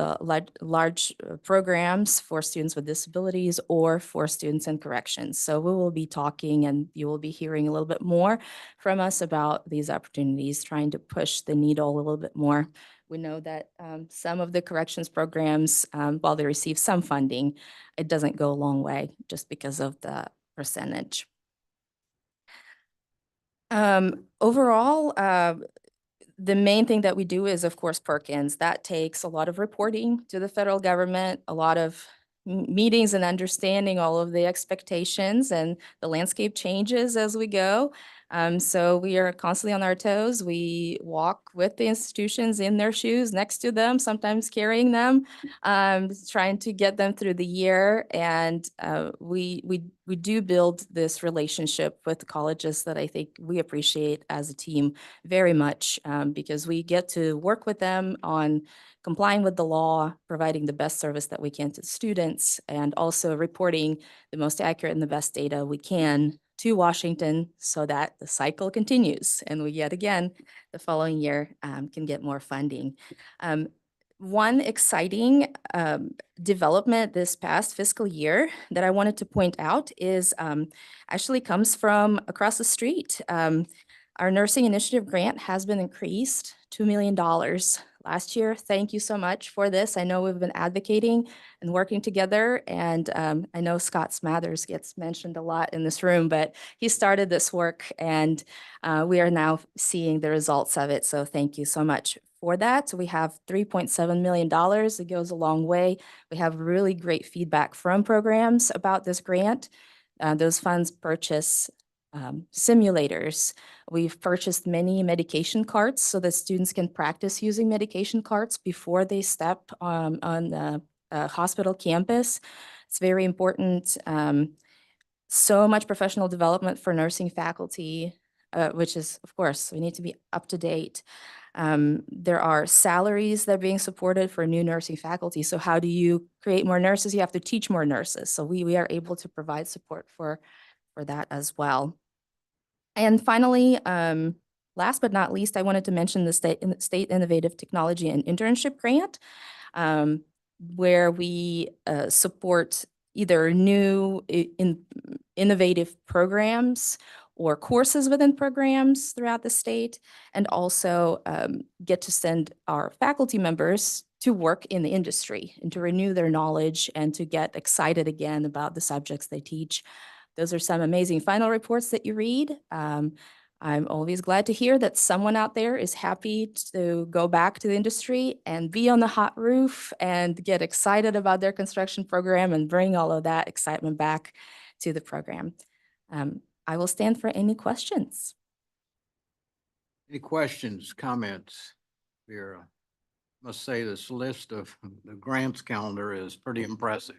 large programs for students with disabilities or for students in corrections. So we will be talking and you will be hearing a little bit more from us about these opportunities, trying to push the needle a little bit more. We know that some of the corrections programs, while they receive some funding, it doesn't go a long way just because of the percentage. Overall, the main thing that we do is, of course, Perkins. That takes a lot of reporting to the federal government, a lot of meetings and understanding all of the expectations, and the landscape changes as we go. So we are constantly on our toes. We walk with the institutions in their shoes, next to them, sometimes carrying them, trying to get them through the year. And we do build this relationship with the colleges that I think we appreciate as a team very much, because we get to work with them on complying with the law, providing the best service that we can to students, and also reporting the most accurate and the best data we can to Washington so that the cycle continues and we yet again the following year can get more funding. One exciting development this past fiscal year that I wanted to point out is actually comes from across the street. Our nursing initiative grant has been increased $2 million last year. Thank you so much for this. I know we've been advocating and working together, and I know Scott Smathers gets mentioned a lot in this room, but he started this work and we are now seeing the results of it. So thank you so much for that. So we have $3.7 million. It goes a long way. We have really great feedback from programs about this grant. Those funds purchase simulators. We've purchased many medication carts so that students can practice using medication carts before they step on the hospital campus. It's very important. So much professional development for nursing faculty, which is, of course, we need to be up to date. There are salaries that are being supported for new nursing faculty. So how do you create more nurses? You have to teach more nurses. So we are able to provide support for that as well. And finally, last but not least, I wanted to mention the State Innovative Technology and Internship Grant, where we support either new innovative programs or courses within programs throughout the state, and also get to send our faculty members to work in the industry and to renew their knowledge and to get excited again about the subjects they teach. Those are some amazing final reports that you read. I'm always glad to hear that someone out there is happy to go back to the industry and be on the hot roof and get excited about their construction program and bring all of that excitement back to the program. I will stand for any questions. Any questions, comments? Vera, must say this list of the grants calendar is pretty impressive.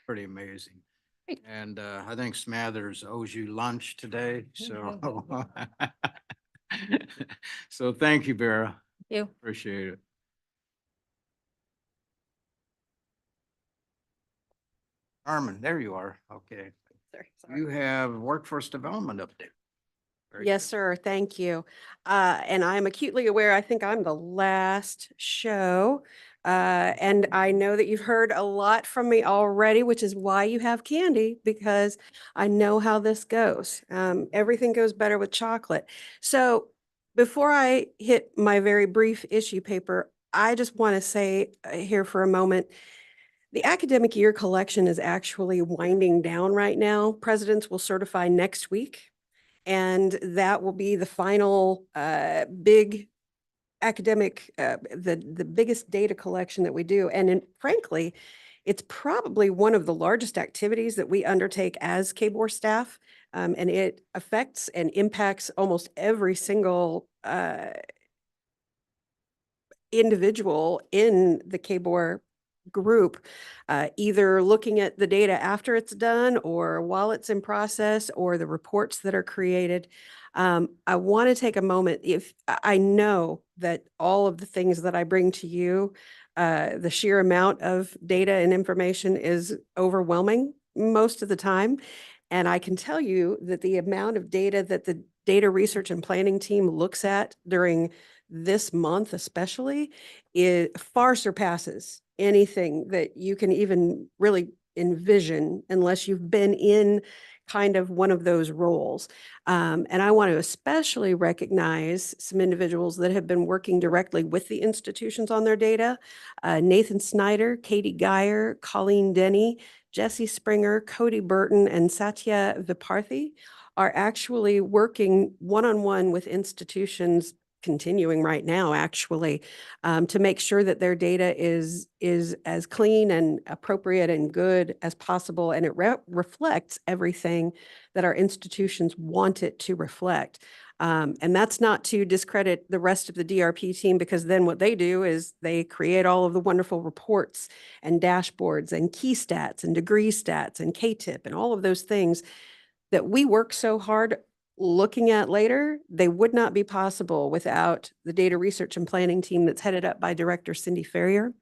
Pretty amazing. Great. And I think Smathers owes you lunch today, so. So thank you, Vera. Thank you. Appreciate it. Carmen, there you are. Okay. Sorry. You have workforce development update. Very Yes, good. sir. Thank you. And I'm acutely aware, I think I'm the last show. And I know that you've heard a lot from me already, which is why you have candy, because I know how this goes. Everything goes better with chocolate. So before I hit my very brief issue paper, I just want to say here for a moment, the academic year collection is actually winding down right now. Presidents will certify next week. And that will be the final big academic, the biggest data collection that we do. And frankly, it's probably one of the largest activities that we undertake as KBOR staff. And it affects and impacts almost every single individual in the KBOR group, either looking at the data after it's done or while it's in process or the reports that are created. I want to take a moment. If I know that all of the things that I bring to you, the sheer amount of data and information is overwhelming most of the time. And I can tell you that the amount of data that the data research and planning team looks at during this month especially, it far surpasses anything that you can even really envision unless you've been in kind of one of those roles. And I want to especially recognize some individuals that have been working directly with the institutions on their data. Nathan Snyder, Katie Geyer, Colleen Denny, Jesse Springer, Cody Burton, and Satya Viparthi are actually working one-on-one with institutions, continuing right now, actually, to make sure that their data is as clean and appropriate and good as possible, and it reflects everything that our institutions want it to reflect. And that's not to discredit the rest of the DRP team, because then what they do is they create all of the wonderful reports and dashboards and key stats and degree stats and KTIP and all of those things that we work so hard looking at later. They would not be possible without the data research and planning team that's headed up by Director Cindy Ferrier.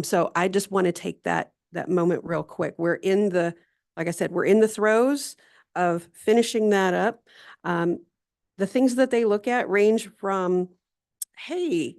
So I just want to take that moment real quick. Like I said, we're in the throes of finishing that up. The things that they look at range from, hey,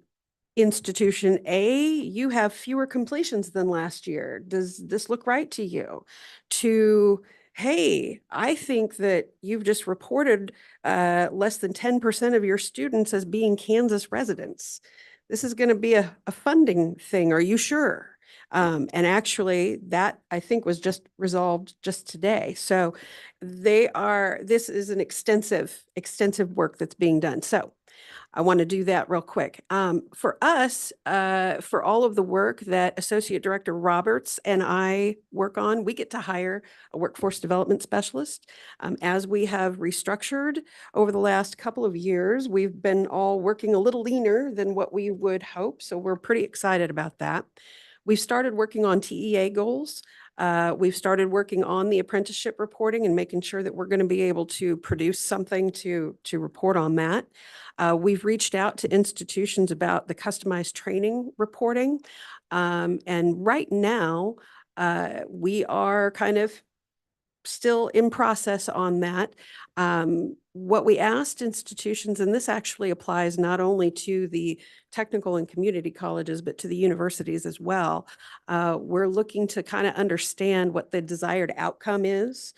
institution A, you have fewer completions than last year. Does this look right to you? To, hey, I think that you've just reported less than 10% of your students as being Kansas residents. This is going to be a funding thing. Are you sure? And actually that I think was just resolved just today. So this is an extensive work that's being done. So I want to do that real quick. For us, for all of the work that Associate Director Roberts and I work on, we get to hire a workforce development specialist. As we have restructured over the last couple of years, we've been all working a little leaner than what we would hope. So we're pretty excited about that. We've started working on TEA goals. We've started working on the apprenticeship reporting and making sure that we're going to be able to produce something to report on that. We've reached out to institutions about the customized training reporting. And right now, we are kind of still in process on that. What we asked institutions, and this actually applies not only to the technical and community colleges, but to the universities as well. We're looking to kind of understand what the desired outcome is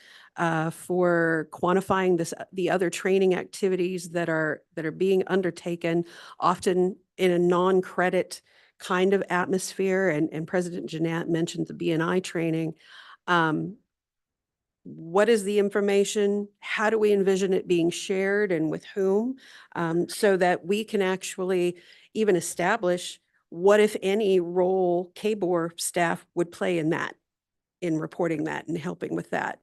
for quantifying the other training activities that are being undertaken, often in a non-credit kind of atmosphere. And President Jeanette mentioned the BNI training. What is the information? How do we envision it being shared and with whom? So that we can actually even establish what, if any, role KBOR staff would play in that, in reporting that and helping with that.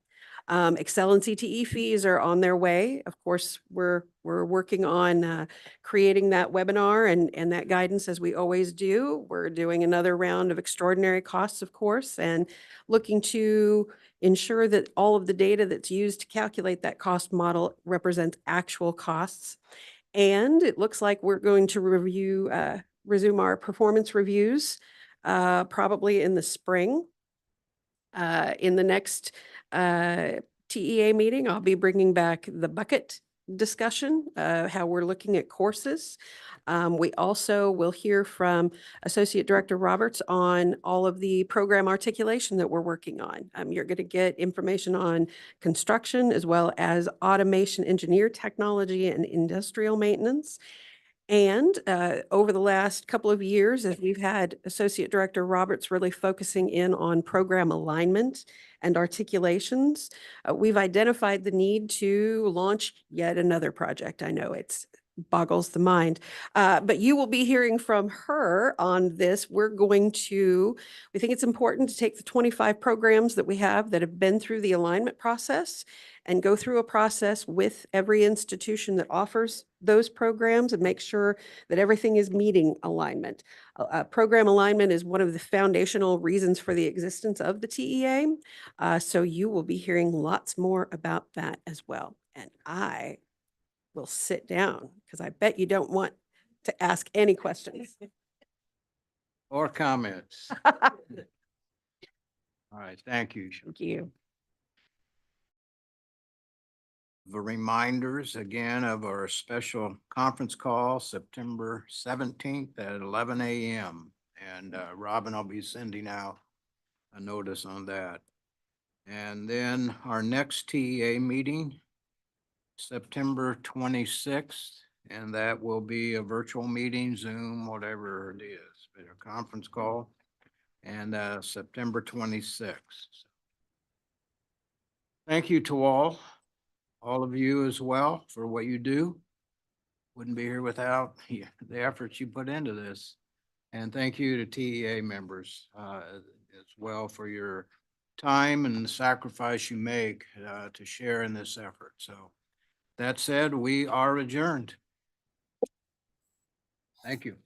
Excel and CTE fees are on their way. Of course, we're working on creating that webinar and that guidance as we always do. We're doing another round of extraordinary costs, of course, and looking to ensure that all of the data that's used to calculate that cost model represents actual costs. And it looks like we're going to resume our performance reviews probably in the spring. In the next TEA meeting, I'll be bringing back the bucket discussion, how we're looking at courses. We also will hear from Associate Director Roberts on all of the program articulation that we're working on. You're going to get information on construction as well as automation, engineer technology, and industrial maintenance. And over the last couple of years, as we've had Associate Director Roberts really focusing in on program alignment and articulations, we've identified the need to launch yet another project. I know it's boggles the mind, but you will be hearing from her on this. We think it's important to take the 25 programs that we have that have been through the alignment process and go through a process with every institution that offers those programs and make sure that everything is meeting alignment. Program alignment is one of the foundational reasons for the existence of the TEA. So you will be hearing lots more about that as well. And I will sit down because I bet you don't want to ask any questions. Or comments. All right, thank you. Thank you. The reminders again of our special conference call, September 17th at 11 a.m. And Robin, I'll be sending out a notice on that. And then our next TEA meeting, September 26th, and that will be a virtual meeting, Zoom, whatever it is, but a conference call, and September 26th. Thank you to all of you as well for what you do. Wouldn't be here without the efforts you put into this. And thank you to TEA members as well for your time and the sacrifice you make to share in this effort. So that said, we are adjourned. Thank you.